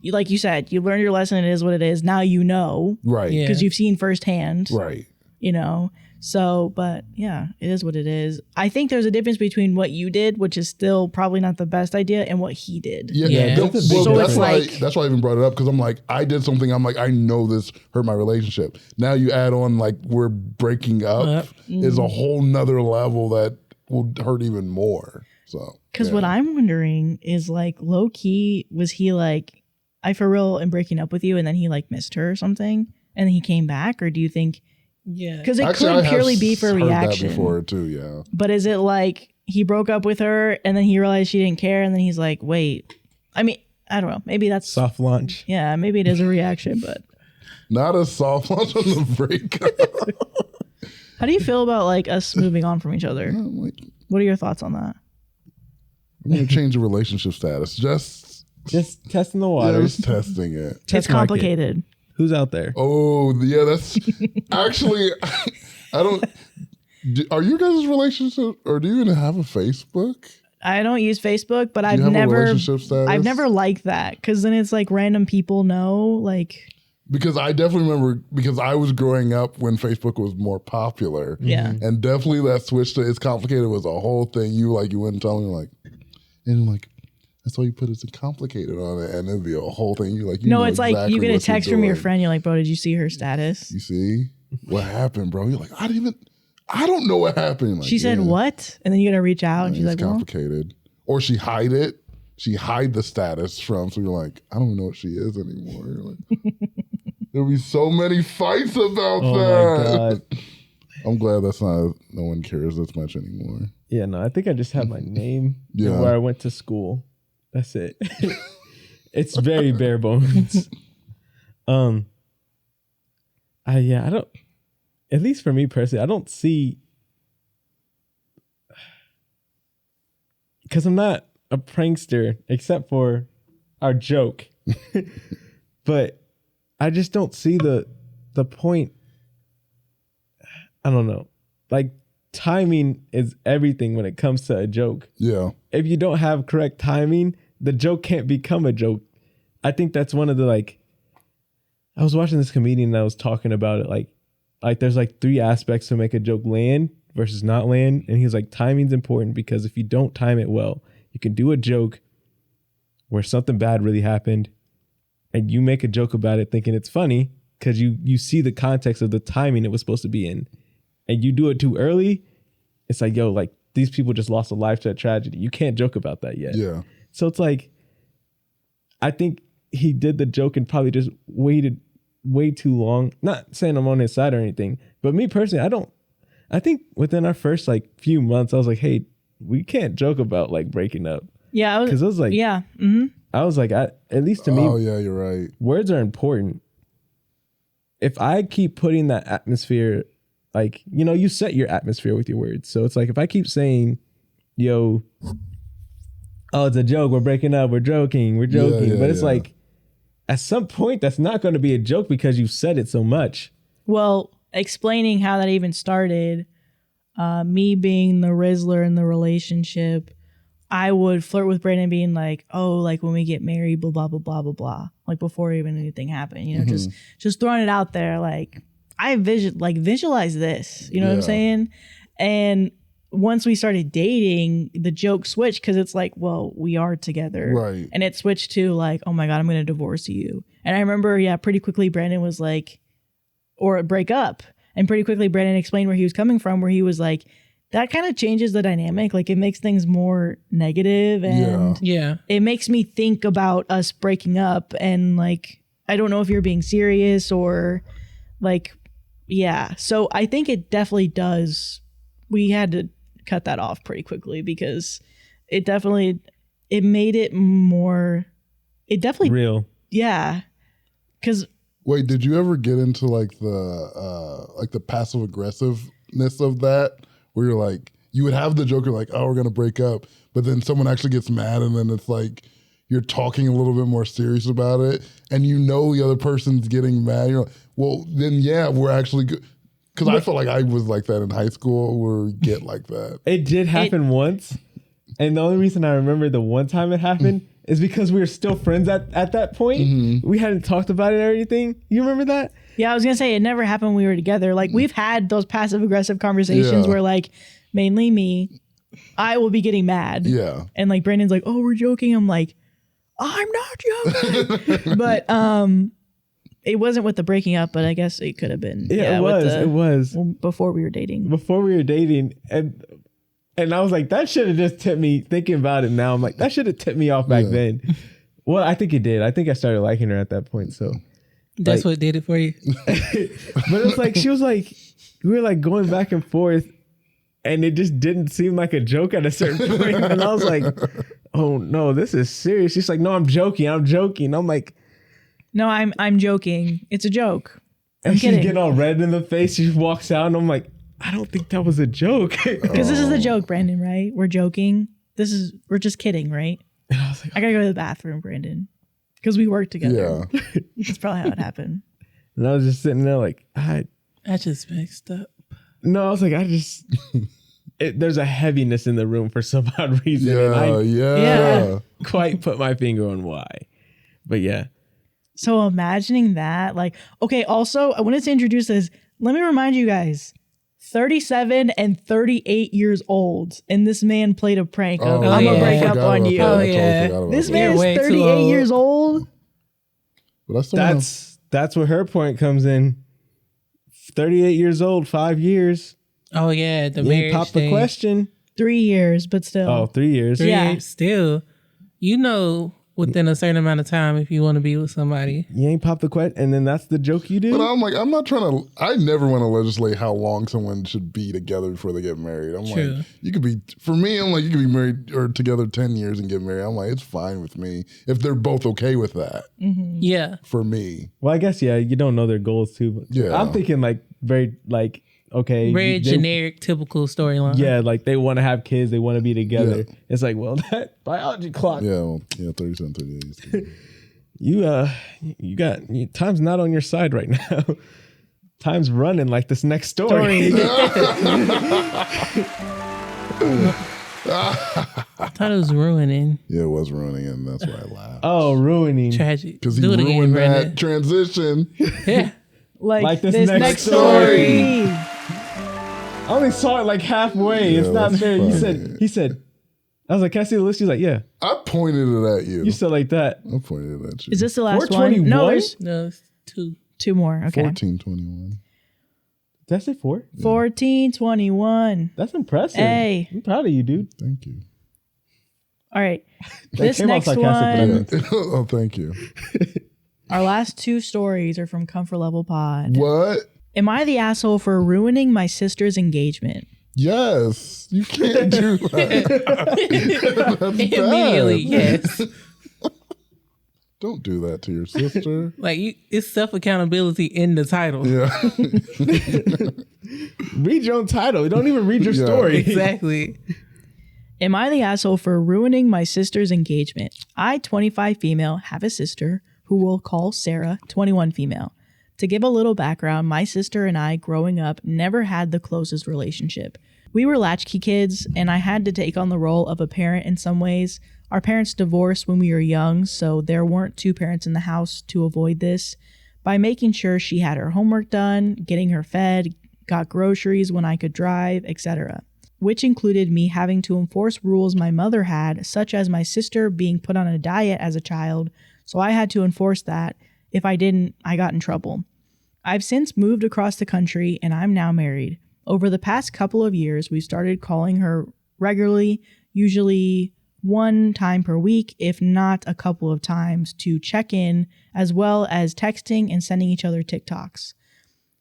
like you said, you learned your lesson. It is what it is. Now you know. Right. Yeah. Because you've seen firsthand. Right. You know. So, but yeah, it is what it is. I think there's a difference between what you did, which is still probably not the best idea, and what he did. Yeah. That's So why, it's like- that's why I even brought it up, because I'm like, I did something. I'm like, I know this hurt my relationship. Now you add on like we're breaking up is a whole nother level that will hurt even more. So, Because what I'm wondering is like, low key, was he like, I for real am breaking up with you, and then he like missed her or something, and then he came back, or do you think? Yeah. Because it Actually, I could have purely be for heard reaction. that before too. Yeah. But is it like he broke up with her and then he realized she didn't care, and then he's like, wait, I mean, I don't know. Maybe that's Soft launch. Yeah, maybe it is a reaction, but Not a soft launch on the breakup. how do you feel about like us moving on from each other? I'm like, What are your thoughts on that? I'm gonna change the relationship status. Just testing the waters. just testing it. It's Test market. complicated. Who's out there? Oh yeah, that's actually. I don't. Are you guys' relationship, or do you even have a Facebook? I don't use Facebook, but I've you have a never relationship status? I've never liked that, because then it's like random people know, like Because I definitely remember, because I was growing up when Facebook was more popular. yeah. And definitely that switch to It's Complicated was a whole thing. You wouldn't tell me like, and like, that's why you put It's Complicated on it, and it'd be a whole thing. You like, you No, know it's like exactly you get a what you're text from your doing. friend, you're like, bro, did you see her status? You see what happened, bro? You're like, I don't know what happened. Like, She said yeah, what? And then you gotta reach out, and she's It's like, well, complicated. Or she hide it. She hide the status from. So you're like, I don't even know what she is anymore. You're like, there'll be so many fights about Oh that. my god. I'm glad no one cares as much anymore. Yeah, no, I think I just have my name Yeah. and where I went to school. That's it. It's very bare bones. I don't, at least for me personally, I don't see, because I'm not a prankster except for our joke. But I just don't see the point. I don't know. Like, timing is everything when it comes to a joke. Yeah. If you don't have correct timing, the joke can't become a joke. I think that's one of the, like, I was watching this comedian and I was talking about it. Like there's like 3 aspects to make a joke land versus not land. And he's like, timing's important, because if you don't time it well, you can do a joke where something bad really happened and you make a joke about it thinking it's funny because you see the context of the timing it was supposed to be in, and you do it too early. It's like, yo, like, these people just lost a life to a tragedy. You can't joke about that yet. Yeah. So it's like, I think he did the joke and probably just waited way too long. Not saying I'm on his side or anything, but me personally, I think within our first like few months, I was like, hey, we can't joke about like breaking up. yeah, Because I was like, yeah. Mm-hmm. I was like, at least to me, Oh yeah, you're right. words are important. If I keep putting that atmosphere, like, you know, you set your atmosphere with your words. So it's like, if I keep saying, yo, oh, it's a joke, we're breaking up, we're joking. Yeah, but it's yeah. like, at some point, that's not going to be a joke because you've said it so much. Well, explaining how that even started, me being the Rizzler in the relationship, I would flirt with Brandon being like, oh, like when we get married, blah, blah, blah, blah, blah, blah. Like before even anything happened, you know, just throwing it out there. Like I visualize this, you know what I'm Yeah. saying? And once we started dating, the joke switched, because it's like, well, we are together. Right. And it switched to like, oh my God, I'm going to divorce you. And I remember, pretty quickly Brandon was like, or break up. And pretty quickly, Brandon explained where he was coming from, where he was like, that kind of changes the dynamic. Like, it makes things more negative, and Yeah. it makes me think about us breaking up. And like, I don't know if you're being serious or like, yeah. So I think it definitely does. We had to cut that off pretty quickly because it made it more, it definitely, Real. yeah. Because Wait, did you ever get into like the passive aggressiveness of that, where you're like, you would have the Joker like, oh, we're gonna break up, but then someone actually gets mad, and then it's like you're talking a little bit more serious about it, and you know the other person's getting mad. You're like, well, then yeah, we're actually good. Because I felt like I was like that in high school, where we get like that. It did happen once. And the only reason I remember the one time it happened is because we were still friends at that point. Mm-hmm. We hadn't talked about it or anything. You remember that? yeah, I was gonna say it never happened when we were together. Like, we've had those passive aggressive conversations Yeah. where like mainly me, I will be getting mad. Yeah. And like Brandon's like, oh, we're joking. I'm like, I'm not joking. But it wasn't with the breaking up, but I guess it could have been. Yeah, it with was. It was. well, before we were dating. Before we were dating. And I was like, that should have just tipped me, thinking about it now, I'm like, that should have tipped me off back then. Well, I think it did. I think I started liking her at that point. So That's like, what did it for you. but it was like, she was like, we were like going back and forth, and it just didn't seem like a joke at a certain point. And I was like, oh no, this is serious. She's like, no, I'm joking. I'm like, No, I'm joking. It's a joke. I'm and she's kidding. getting all red in the face. She walks out, and I'm like, I don't think that was a joke. Because this is the joke, Brandon, right? We're joking. We're just kidding, right? And I was like, I gotta go to the bathroom, Brandon. Because we work together. Yeah. That's probably how it happened. and I was just sitting there like, I just mixed up. no, I was like, there's a heaviness in the room for some odd reason. And I Yeah. quite put my finger on why. But yeah. So imagining that, like, okay, also, I wanted to introduce this. Let me remind you guys, 37 and 38 years old, and this man played a prank of, I'm yeah. gonna break I up forgot on about you. that. I Oh, totally yeah. forgot about This that. man is way too 38 old. years old. But I still wanna- That's where her point comes in. 38 years old, 5 years. Oh yeah, the You marriage ain't popped the thing. question. 3 years, but still. Oh, 3 years. Yeah. Yeah, still, you know, within a certain amount of time, if you want to be with somebody. You ain't popped the question, and then that's the joke you do. But I'm like, I'm not trying to. I never want to legislate how long someone should be together before they get married. I'm True. like, you could be. For me, I'm like, you could be married or together 10 years and get married. I'm like, it's fine with me if they're both okay with that. Yeah, For me, Well, I guess yeah. You don't know their goals too. But Yeah. I'm thinking like very like okay. very they- generic, typical storyline. Yeah, like they want to have kids, they want to be together. Yeah. It's like, well, that biology clock. yeah, well, yeah, 37, 38. You got time's not on your side right now. Time's running like this next story. I thought it was ruining. Yeah, it was ruining it, and that's why I laughed. Oh, ruining. Tragic. Because he Do it again, ruined that Brandon. transition. Yeah. Like this this next next story. story. I only saw it like halfway. Yeah, it's not that's fair. funny. He said, I was like, can I see the list? He's like, yeah. I pointed it at you. You said like that. I pointed it at you. Is this the last 421? one? No, there's No, it's two. 2 more. Okay. 1421. Did I say 4? 1421. That's impressive. Hey. I'm proud of you, dude. Thank you. All right. That This came out next sarcastic, but I one, meant- Oh, thank you. our last 2 stories are from Comfort Level Pod. What? Am I the asshole for ruining my sister's engagement? Yes. You can't do that. That's Immediately, bad. yes. Don't do that to your sister. Like it's self accountability in the title. Yeah. Read your own title. Don't even read your Yeah. story. Exactly. Am I the asshole for ruining my sister's engagement? I, 25 female, have a sister who we'll call Sarah, 21 female. To give a little background, my sister and I, growing up, never had the closest relationship. We were latchkey kids, and I had to take on the role of a parent in some ways. Our parents divorced when we were young, so there weren't 2 parents in the house to avoid this. By making sure she had her homework done, getting her fed, got groceries when I could drive, etc., which included me having to enforce rules my mother had, such as my sister being put on a diet as a child, so I had to enforce that. If I didn't, I got in trouble. I've since moved across the country and I'm now married. Over the past couple of years, we've started calling her regularly, usually one time per week, if not a couple of times, to check in, as well as texting and sending each other TikToks.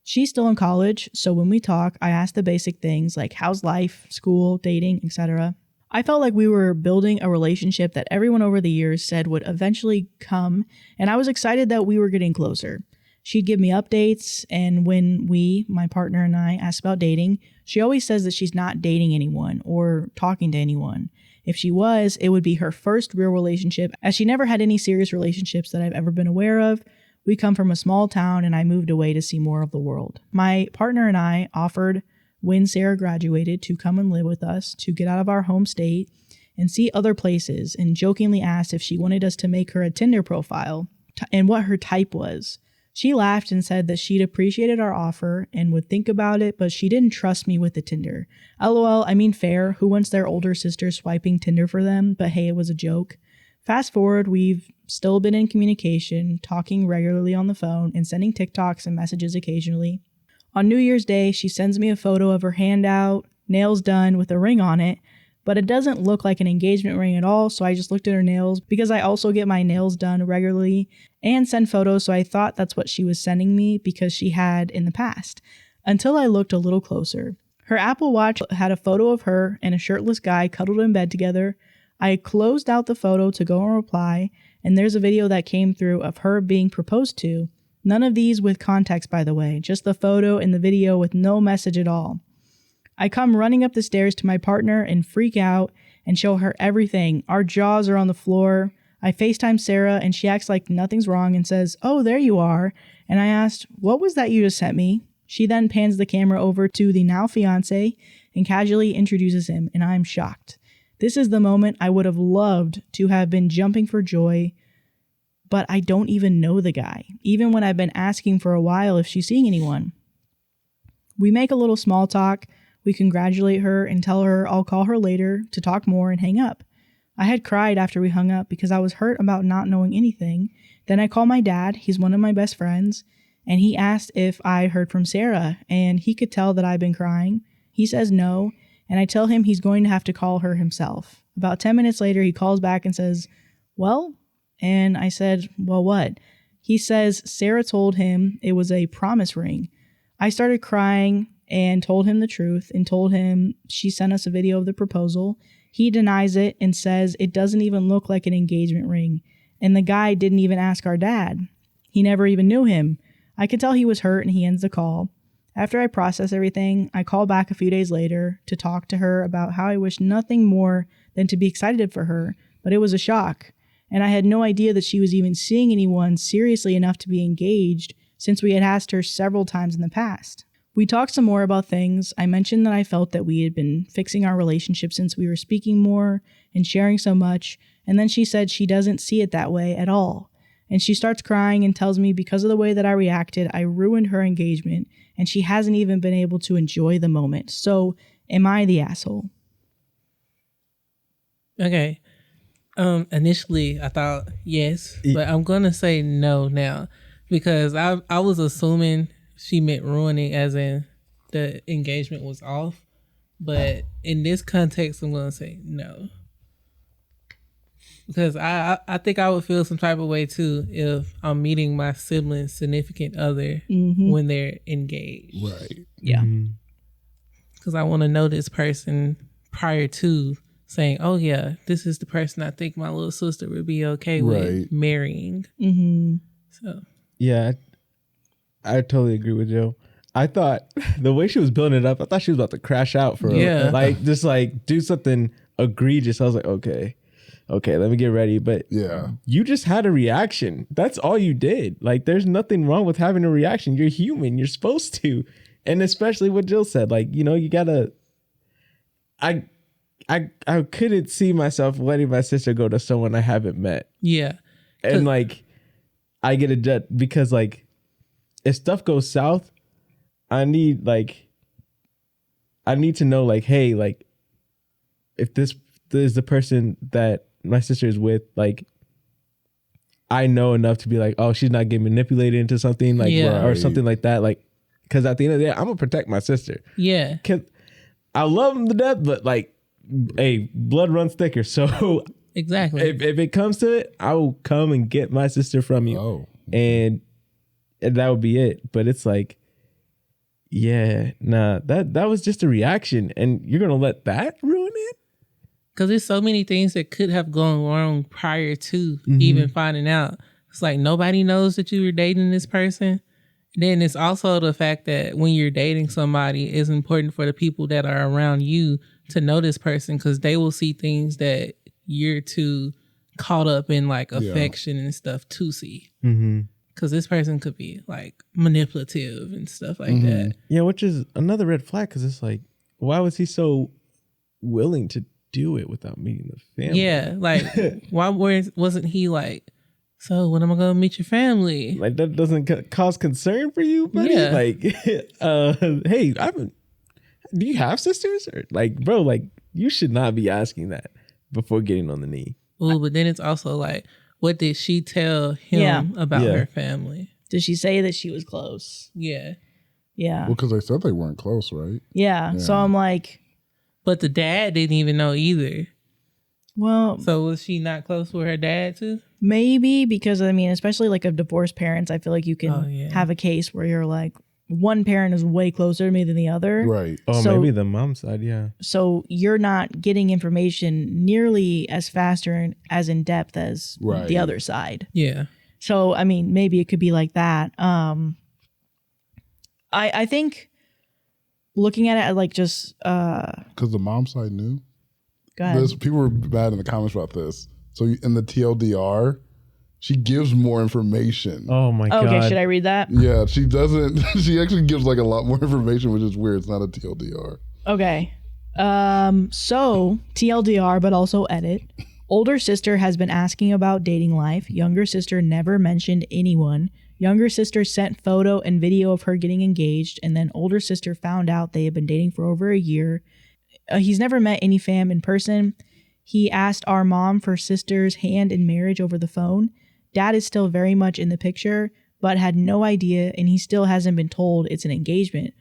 She's still in college, so when we talk, I ask the basic things like how's life, school, dating, etc. I felt like we were building a relationship that everyone over the years said would eventually come, and I was excited that we were getting closer. She'd give me updates, and when my partner and I, ask about dating, she always says that she's not dating anyone or talking to anyone. If she was, it would be her first real relationship, as she never had any serious relationships that I've ever been aware of. We come from a small town, and I moved away to see more of the world. My partner and I offered, when Sarah graduated, to come and live with us, to get out of our home state and see other places, and jokingly asked if she wanted us to make her a Tinder profile and what her type was. She laughed and said that she'd appreciated our offer and would think about it, but she didn't trust me with the Tinder. LOL, I mean fair, who wants their older sister swiping Tinder for them? But hey, it was a joke. Fast forward, we've still been in communication, talking regularly on the phone and sending TikToks and messages occasionally. On New Year's Day, she sends me a photo of her hand out, nails done with a ring on it, but it doesn't look like an engagement ring at all, so I just looked at her nails because I also get my nails done regularly and send photos, so I thought that's what she was sending me because she had in the past, until I looked a little closer. Her Apple Watch had a photo of her and a shirtless guy cuddled in bed together. I closed out the photo to go and reply, and there's a video that came through of her being proposed to. None of these with context, by the way, just the photo and the video with no message at all. I come running up the stairs to my partner and freak out and show her everything. Our jaws are on the floor. I FaceTime Sarah and she acts like nothing's wrong and says, "Oh, there you are." And I asked, "What was that you just sent me?" She then pans the camera over to the now fiance and casually introduces him, and I'm shocked. This is the moment I would have loved to have been jumping for joy, but I don't even know the guy, even when I've been asking for a while if she's seeing anyone. We make a little small talk. We congratulate her and tell her I'll call her later to talk more and hang up. I had cried after we hung up because I was hurt about not knowing anything. Then I call my dad, he's one of my best friends, and he asked if I heard from Sarah, and he could tell that I've been crying. He says no, and I tell him he's going to have to call her himself. About 10 minutes later, he calls back and says, "Well?" And I said, "Well, what?" He says Sarah told him it was a promise ring. I started crying and told him the truth and told him she sent us a video of the proposal. He denies it and says it doesn't even look like an engagement ring. And the guy didn't even ask our dad. He never even knew him. I could tell he was hurt and he ends the call. After I process everything, I call back a few days later to talk to her about how I wish nothing more than to be excited for her, but it was a shock. And I had no idea that she was even seeing anyone seriously enough to be engaged, since we had asked her several times in the past. We talked some more about things. I mentioned that I felt that we had been fixing our relationship since we were speaking more and sharing so much, and then she said she doesn't see it that way at all. And she starts crying and tells me because of the way that I reacted, I ruined her engagement, and she hasn't even been able to enjoy the moment. So, am I the asshole? Okay. Initially I thought yes, but I'm gonna say no now because I was assuming she meant ruining as in the engagement was off. But in this context, I'm gonna say no. Because I think I would feel some type of way too if I'm meeting my sibling's significant other when they're engaged. Right. Yeah. Because I want to know this person prior to saying, "Oh yeah, this is the person I think my little sister would be okay with marrying." Mm-hmm. So yeah, I totally agree with Joe. I thought the way she was building it up, I thought she was about to crash out for like just like do something egregious. I was like, okay, let me get ready. But yeah, you just had a reaction. That's all you did. Like, there's nothing wrong with having a reaction. You're human. You're supposed to. And especially what Jill said, like, you know, you gotta. I couldn't see myself letting my sister go to someone I haven't met. Yeah. And like, I get a jet because like, if stuff goes south, I need to know like, hey, like, if this is the person that my sister is with, like, I know enough to be like, oh, she's not getting manipulated into something like or something like that. Like, because at the end of the day, I'm gonna protect my sister. Yeah. Cause I love him to death, but like, hey, blood runs thicker. So exactly. If it comes to it, I will come and get my sister from you. Oh. And that would be it. But it's like, yeah, nah, that was just a reaction, and you're gonna let that ruin it? Because there's so many things that could have gone wrong prior to even finding out. It's like nobody knows that you were dating this person. Then it's also the fact that when you're dating somebody, it's important for the people that are around you to know this person, because they will see things that you're too caught up in, like affection and stuff to see. Because this person could be like manipulative and stuff like that. Yeah, which is another red flag, because it's like, why was he so willing to do it without meeting the family? Yeah, like why wasn't he like, so when am I gonna meet your family? Like, that doesn't cause concern for you, buddy? Yeah. Like, hey, do you have sisters? Or like, bro, like, you should not be asking that before getting on the knee. Ooh, but then it's also like, what did she tell him about her family? Did she say that she was close? Yeah. Yeah. Well, because they said they weren't close, right? Yeah. So I'm like, but the dad didn't even know either. well, So was she not close with her dad too? maybe, because I mean, especially like of divorced parents, I feel like you can yeah. have a case where you're like, one parent is way closer to me than the other. Right. Oh, So- maybe the mom side, yeah. So you're not getting information nearly as fast or as in depth as Right. the other side. Yeah. So I mean, maybe it could be like that. I think looking at it like just Because the mom side knew. go ahead. People were bad in the comments about this. So in the TLDR, she gives more information. Oh my God. Okay, should I read that? Yeah, she doesn't. She actually gives like a lot more information, which is weird. It's not a TLDR. Okay. So TLDR, but also edit. Older sister has been asking about dating life. Younger sister never mentioned anyone. Younger sister sent photo and video of her getting engaged, and then older sister found out they had been dating for over a year. He's never met any fam in person. He asked our mom for sister's hand in marriage over the phone. Dad is still very much in the picture, but had no idea, and he still hasn't been told it's an engagement.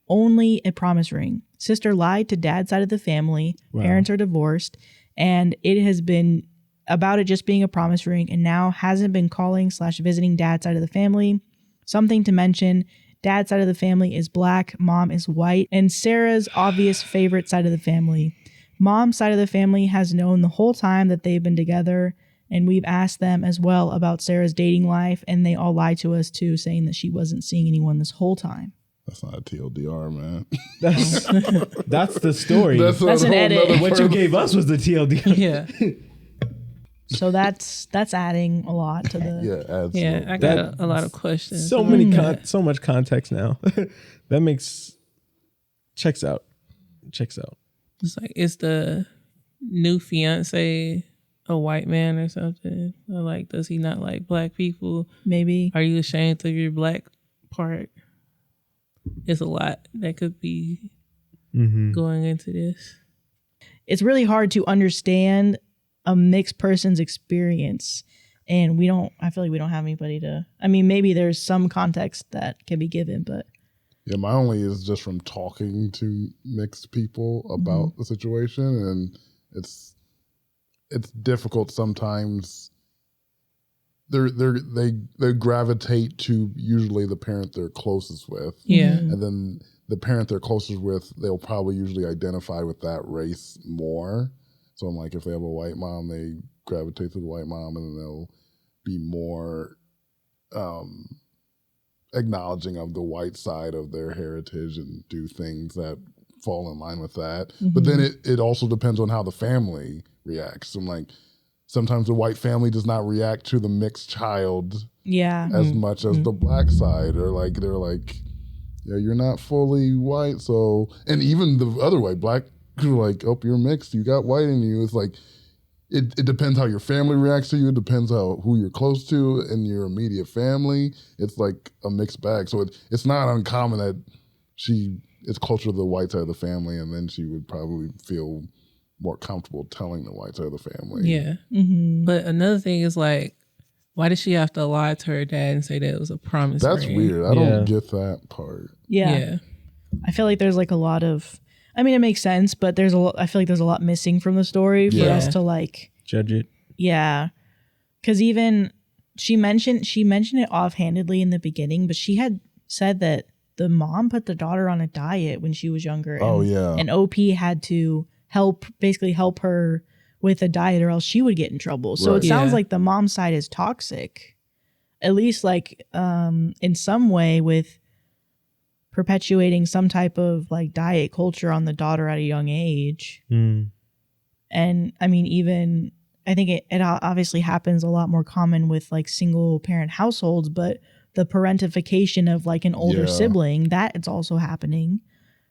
Only a promise ring. Sister lied to dad's side of the family. Wow. Parents are divorced, and it has been about it just being a promise ring, and now hasn't been calling / visiting dad's side of the family. Something to mention, dad's side of the family is black, mom is white, and Sarah's obvious favorite side of the family. Mom's side of the family has known the whole time that they've been together, and we've asked them as well about Sarah's dating life, and they all lied to us too, saying that she wasn't seeing anyone this whole time. That's not a TLDR, man. That's the story. That's an whole edit. nother What you gave us was the TLD. Yeah. So that's adding a lot to the. Yeah, adds Yeah. some- I got a lot of questions. So many so much context now. That makes checks out. It's like, is the new fiance a white man or something? Or like, does he not like black people? Maybe. Are you ashamed of your black part? It's a lot that could be going into this. It's really hard to understand a mixed person's experience, and I feel like we don't have anybody to. I mean, maybe there's some context that can be given, but Yeah, my only is just from talking to mixed people about the situation, and it's difficult sometimes. They gravitate to usually the parent they're closest with, Yeah. and then the parent they're closest with, they'll probably usually identify with that race more. So I'm like, if they have a white mom, they gravitate to the white mom, and then they'll be more acknowledging of the white side of their heritage and do things that fall in line with that. But then it also depends on how the family reacts. I'm like, sometimes the white family does not react to the mixed child yeah. as much as the black side, or like they're like, yeah, you're not fully white, so. And even the other way, black are like, oh, you're mixed, you got white in you. It's like, it depends how your family reacts to you. It depends who you're close to in your immediate family. It's like a mixed bag. So it's not uncommon that she is closer to the white side of the family, and then she would probably feel more comfortable telling the white side of the family. Yeah. But another thing is like, Why did she have to lie to her dad and say that it was a promise That's ring? weird. I don't get that part. Yeah. I feel like there's like a lot of, I mean, it makes sense, but there's a lot, I feel like there's a lot missing from the story for us to like judge it. Yeah. Cause even she mentioned it offhandedly in the beginning, but she had said that the mom put the daughter on a diet when she was younger. And OP had to basically help her with a diet or else she would get in trouble. So it sounds like the mom side is toxic, at least like in some way, with perpetuating some type of like diet culture on the daughter at a young age. And I mean, even I think it obviously happens a lot more common with like single parent households, but the parentification of like an older sibling, that it's also happening.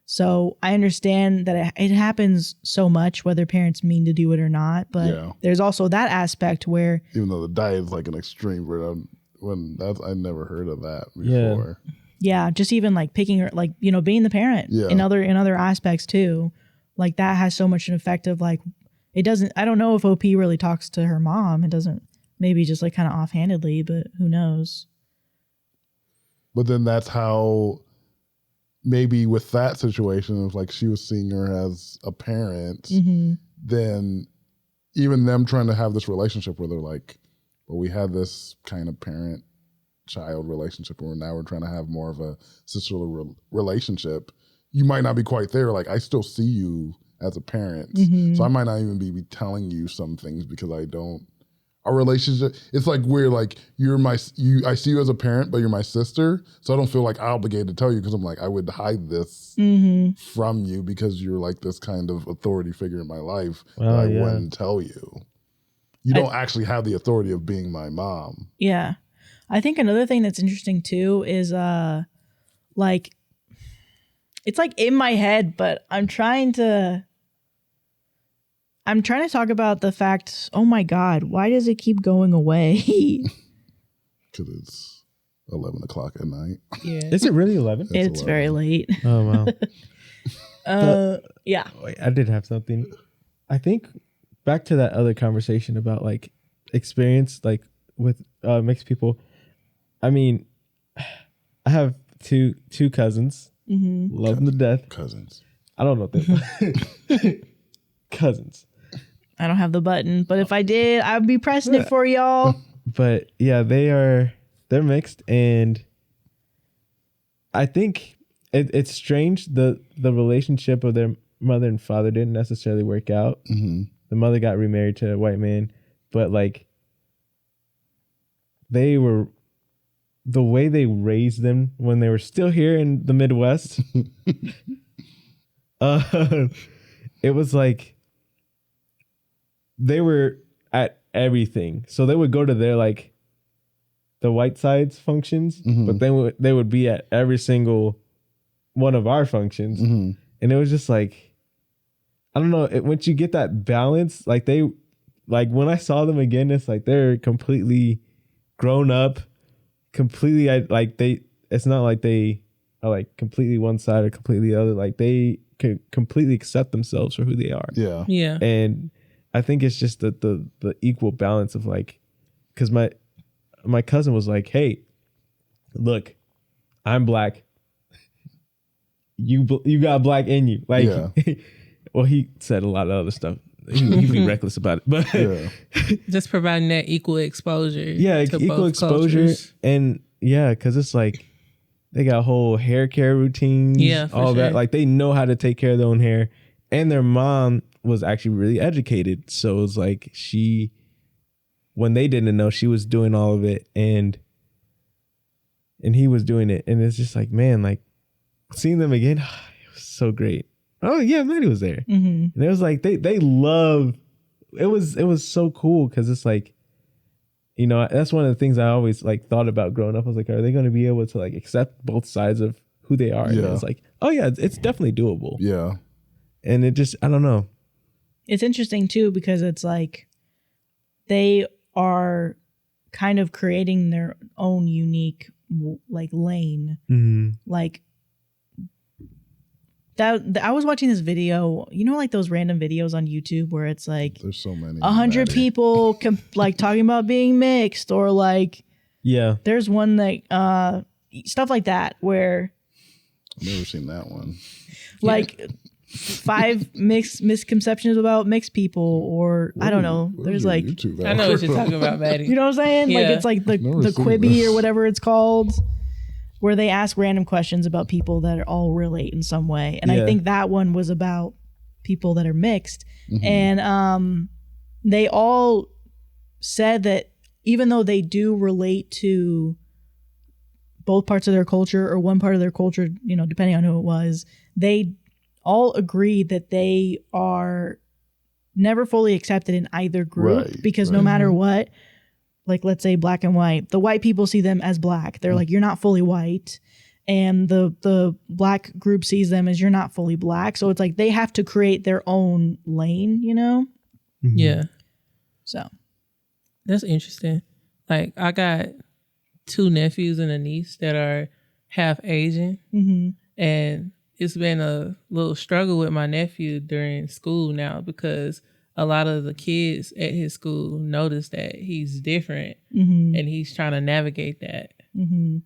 So I understand that it happens so much, whether parents mean to do it or not. But there's also that aspect where, even though the diet is like an extreme, but I never heard of that before. Yeah, just even like picking her, like, you know, being the parent in other aspects too. Like that has so much an effect of like, it doesn't, I don't know if OP really talks to her mom. It doesn't, maybe just like kind of offhandedly, but who knows? But then that's how, maybe with that situation of like she was seeing her as a parent, then even them trying to have this relationship where they're like, well, we had this kind of parent-child relationship where now we're trying to have more of a sisterly relationship. You might not be quite there. Like, I still see you as a parent. So I might not even be telling you some things because I don't. Our relationship, it's like we're like, I see you as a parent, but you're my sister. So I don't feel like obligated to tell you because I'm like, I would hide this from you because you're like this kind of authority figure in my life that I wouldn't tell you. You don't actually have the authority of being my mom. Yeah. I think another thing that's interesting too is like, it's like in my head, but I'm trying to talk about the fact, oh my God, why does it keep going away? Because it's 11 o'clock at night. Yeah. Is it really 11? It's 11. very late. Oh, wow. Yeah. Wait, I did have something. I think back to that other conversation about like experience, like with mixed people. I mean, I have two cousins. Love them to death. Cousins. I don't know if they're cousins. I don't have the button, but if I did, I'd be pressing it for y'all. But yeah, they're mixed, and I think it's strange the relationship of their mother and father didn't necessarily work out. The mother got remarried to a white man, but like the way they raised them when they were still here in the Midwest, it was like they were at everything. So they would go to their like the white side's functions, but then they would be at every single one of our functions. And it was just like, I don't know, once you get that balance, like when I saw them again, it's like they're completely grown up, completely it's not like they are like completely one side or completely the other. Like they can completely accept themselves for who they are. Yeah. And I think it's just the equal balance of like, because my cousin was like, hey, look, I'm black. You got black in you. Like, well, he said a lot of other stuff. He'd be reckless about it, but just providing that equal exposure. Yeah, to equal both exposure, cultures. and because it's like they got whole hair care routines. Yeah, for all that. sure. Like they know how to take care of their own hair, and their mom was actually really educated. So it was like when they didn't know, she was doing all of it, and he was doing it, and it's just like, man, like seeing them again, it was so great. Oh yeah, Madi was there, and it was like they love. It was so cool because it's like, you know, that's one of the things I always like thought about growing up. I was like, are they going to be able to like accept both sides of who they are? And it's like, oh yeah, it's definitely doable. Yeah, and it just, I don't know. It's interesting too because it's like they are kind of creating their own unique like lane, like. I was watching this video, like those random videos on YouTube where it's like There's so many. 100 people like talking about being mixed, or like there's one that stuff like that where I've never seen that one. Like 5 misconceptions about mixed people, or I don't know. There's like I know what you're talking about, Maddie. You know what I'm saying? Yeah. Like it's like the Quibi or whatever it's called, where they ask random questions about people that all relate in some way. And I think that one was about people that are mixed. And they all said that even though they do relate to both parts of their culture or one part of their culture, depending on who it was, they all agree that they are never fully accepted in either group, because no matter what, like let's say black and white, the white people see them as black. They're like, you're not fully white. And the black group sees them as you're not fully black. So it's like they have to create their own lane, Yeah. So that's interesting. Like I got 2 nephews and a niece that are half Asian. And it's been a little struggle with my nephew during school now, because a lot of the kids at his school notice that he's different and he's trying to navigate that. And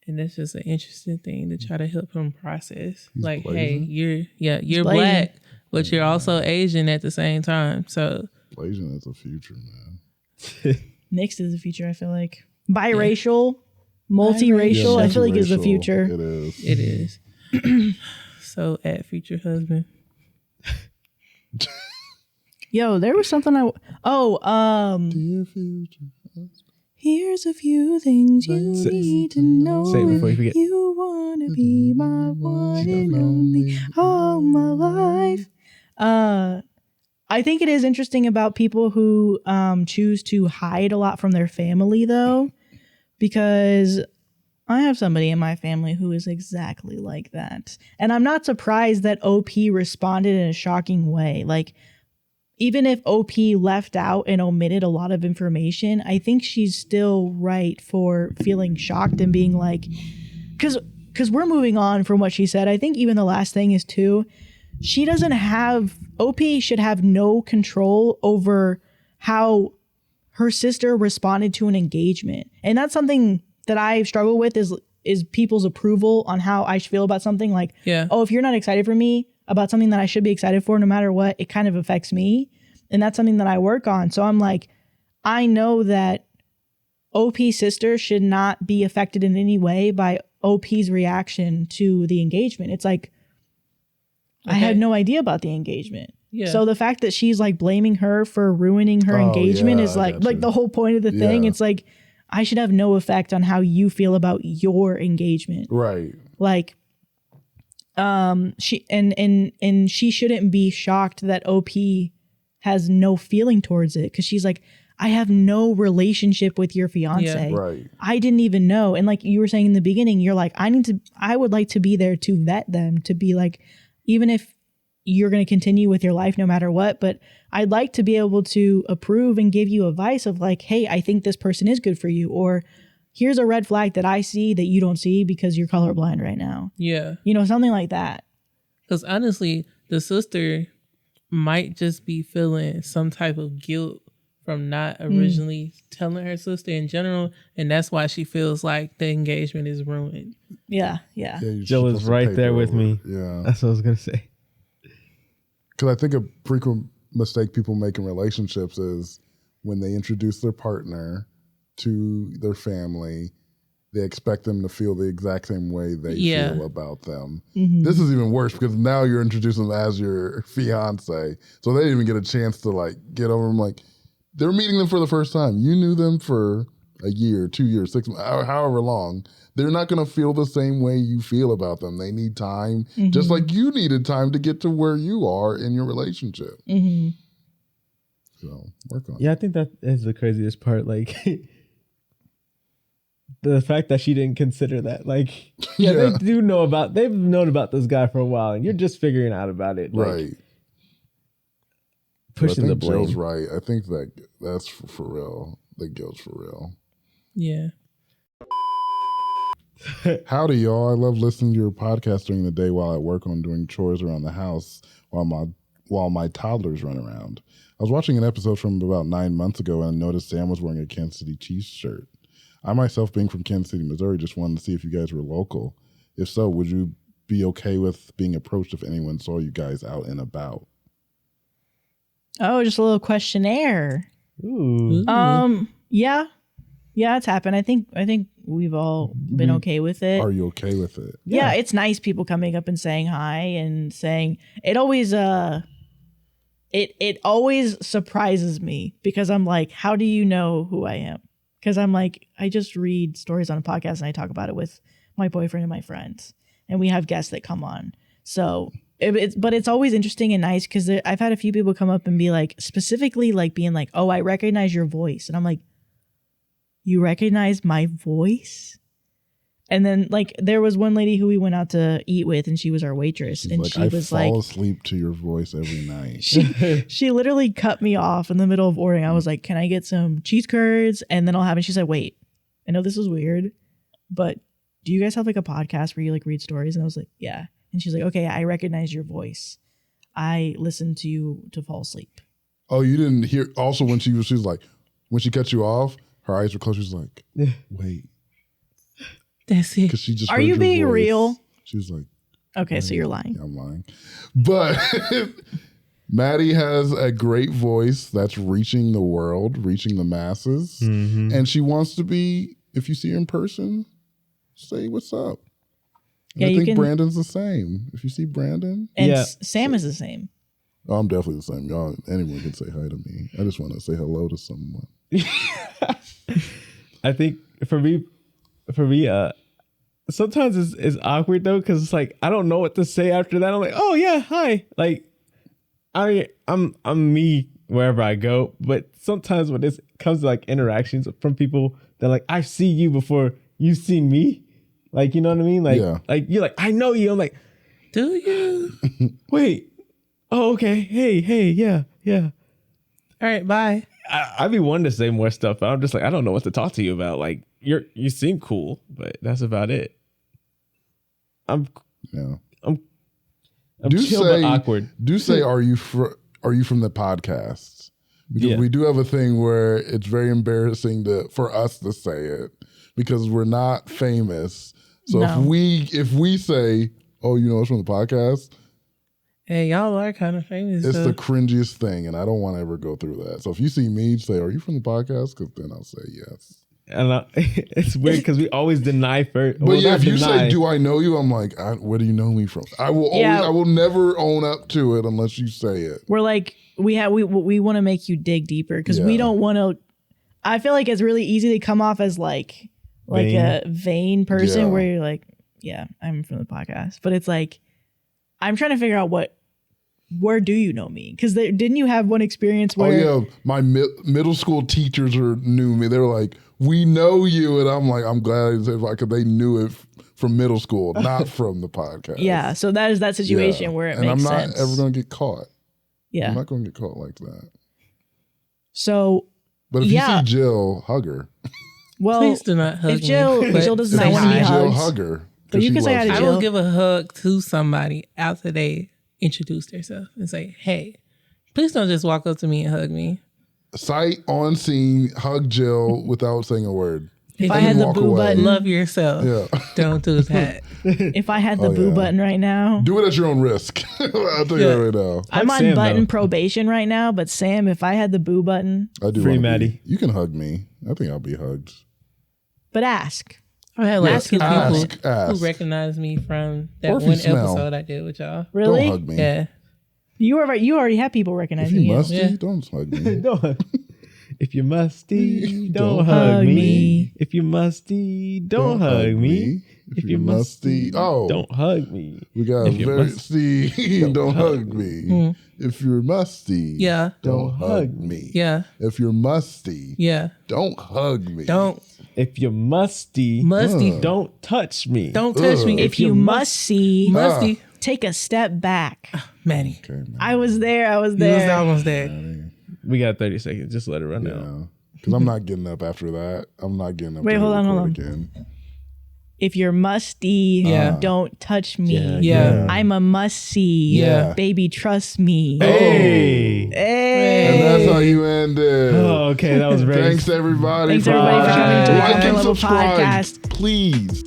that's just an interesting thing to try to help him process. He's like, blazing. hey, you're black, but you're also Asian at the same time. So Asian is the future, man. mixed is the future, I feel like. Biracial, multiracial, I feel like is the future. It is. it is. So at future husband. Yo, there was something Dear future. here's a few things you need to know. Say it before you forget. You wanna be my one and only all my life. I think it is interesting about people who choose to hide a lot from their family, though, because I have somebody in my family who is exactly like that. And I'm not surprised that OP responded in a shocking way. Like, even if OP left out and omitted a lot of information, I think she's still right for feeling shocked and being like, because we're moving on from what she said. I think even the last thing is too, she doesn't have, OP should have no control over how her sister responded to an engagement. And that's something that I struggle with is people's approval on how I feel about something. Like, oh, if you're not excited for me about something that I should be excited for, no matter what, it kind of affects me. And that's something that I work on. So I'm like, I know that OP's sister should not be affected in any way by OP's reaction to the engagement. It's like, I had no idea about the engagement. Yeah. So the fact that she's like blaming her for ruining her engagement is like the whole point of the thing. It's like, I should have no effect on how you feel about your engagement. Right. Like, she and she shouldn't be shocked that OP has no feeling towards it, because she's like, I have no relationship with your fiance. Yeah. Right. I didn't even know. And like you were saying in the beginning, you're like, I would like to be there to vet them, to be like, even if you're going to continue with your life no matter what, but I'd like to be able to approve and give you advice of like, hey, I think this person is good for you, or here's a red flag that I see that you don't see because you're colorblind right now. Yeah. Something like that. Because honestly, the sister might just be feeling some type of guilt from not originally telling her sister in general. And that's why she feels like the engagement is ruined. Yeah. Jill is right there with me. Yeah. That's what I was going to say. Because I think a frequent mistake people make in relationships is when they introduce their partner to their family, they expect them to feel the exact same way they feel about them. This is even worse because now you're introducing them as your fiance. So they didn't even get a chance to like get over them. Like, they're meeting them for the first time. You knew them for a year, 2 years, 6 months, however long. They're not going to feel the same way you feel about them. They need time, just like you needed time to get to where you are in your relationship. So work on it. Yeah, I think that is the craziest part. Like, the fact that she didn't consider that. Like, they've known about this guy for a while, and you're just figuring out about it. Like, right. Pushing the blame. Jill's right. I think that's for real. The guilt's for real. Yeah. Howdy, y'all. I love listening to your podcast during the day while at work on doing chores around the house while my toddlers run around. I was watching an episode from about 9 months ago and noticed Sam was wearing a Kansas City Chiefs shirt. I myself, being from Kansas City, Missouri, just wanted to see if you guys were local. If so, would you be okay with being approached if anyone saw you guys out and about? Oh, just a little questionnaire. Ooh. Yeah, it's happened. I think we've all been okay with it. Are you okay with it? Yeah, it's nice people coming up and saying hi and saying it always it always surprises me because I'm like, how do you know who I am? Because I'm like, I just read stories on a podcast and I talk about it with my boyfriend and my friends, and we have guests that come on. So it's always interesting and nice because I've had a few people come up and be like, specifically like being like, oh, I recognize your voice, and I'm like, you recognize my voice? And then like there was one lady who we went out to eat with, and she was our waitress, and she was like, I fall asleep to your voice every night. she literally cut me off in the middle of ordering. I was like, can I get some cheese curds? And then I'll have it. She said, wait, I know this is weird, but do you guys have like a podcast where you like read stories? And I was like, yeah. And she's like, okay, I recognize your voice. I listen to you to fall asleep. Oh, you didn't hear? Also, when she was like, when she cut you off, her eyes were closed. She was like, wait. That's it. Because she just Are heard you your being voice. real? She was like, okay, so you're lying. Yeah, I'm lying. But Maddie has a great voice that's reaching the world, reaching the masses. Mm-hmm. And she wants to be, if you see her in person, say what's up. And Yeah, I you think can- Brandon's the same. If you see Brandon, And Yeah. Sam is the same. oh, I'm definitely the same. Y'all, anyone can say hi to me. I just want to say hello to someone. I think for me, sometimes it's awkward though, because it's like I don't know what to say after that. I'm like, oh yeah, hi. Like I'm me wherever I go, but sometimes when it comes to like interactions from people that like I see you before you've seen me, like you know what I mean? Like Yeah. like you're like I know you. I'm like, Do you? wait, oh okay, hey, yeah. All right, bye. I'd be wanting to say more stuff, but I'm just like I don't know what to talk to you about. Like you seem cool, but that's about it. I'm Yeah. I'm chill but awkward. Do say, are you from the podcast? Because Yeah. we do have a thing where it's very embarrassing for us to say it because we're not famous. So No. if we say, oh, you know us from the podcast, Hey, y'all are kind of famous. it's so. the cringiest thing, and I don't want to ever go through that. So if you see me, say, are you from the podcast? Because then I'll say yes. And it's weird because we always deny first. But yeah, if you say, "Do I know you?" I'm like, "Where do you know me from?" I will Yeah. I will never own up to it unless you say it. We're like, we want to make you dig deeper because we Yeah. don't want to. I feel like it's really easy to come off as like Vain. a vain person Yeah. where you're like, yeah, I'm from the podcast, but it's like I'm trying to figure out where do you know me? Because didn't you have one experience where? Oh yeah, my middle school teachers knew me. They were like, "We know you," and I'm like, "I'm glad I said because they knew it from middle school, not from the podcast." Yeah, so that is that situation Yeah. where it and makes I'm not sense. ever going to get caught. Yeah. I'm not going to get caught like that. So But if Yeah. you see Jill, hug her. well, Please do not hug if Jill me. but does If not say you want to be see hi. Jill, hugged, hug her. 'cause But you she can say loves hi to I you. Jill. will give a hug to somebody after they introduce themselves and say, hey, please don't just walk up to me and hug me. Sight on scene, hug Jill without saying a word. If I you had the walk boo away. button, love yourself, Yeah. don't do that. if I had the Oh, boo yeah. button right now, Do it at your own risk. I'll tell you Yeah. that right now. I'm on Sam, button though. probation right now. But Sam, if I had the boo button, I do Free wanna Maddie. be- You can hug me. I think I'll be hugged. but ask. I had Yes, like two ask. people who recognized me from that Or if you one smell. episode I did with y'all. Really? Don't hug me. Yeah. You already have people If recognizing you you. musty, Yeah. don't hug me. Don't. If you're musty, Don't don't hug hug me. me. If you're musty, don't hug me. If you're musty, oh, don't hug me. we got if you're musty. Don't hug me. If you're musty, Yeah. don't hug me. Yeah. If you're musty, Yeah. don't hug me. Don't If you're musty, musty. don't touch me. Don't touch me. If you you're must see, musty. take a step back. Maddie. Okay, man. I was there. You was there. almost there. We got 30 seconds. Just let it run out. Yeah. Because I'm not getting up after that. I'm not getting up. Wait, to hold on, record hold on. Again. if you're musty, Yeah. don't touch me. Yeah. I'm a must see. Yeah. Baby, trust me. Hey. Hey. And that's how you end it. Oh, okay. That was very Thanks everybody. Thanks everybody for coming to the Like Upper and Level subscribe, Podcast. please.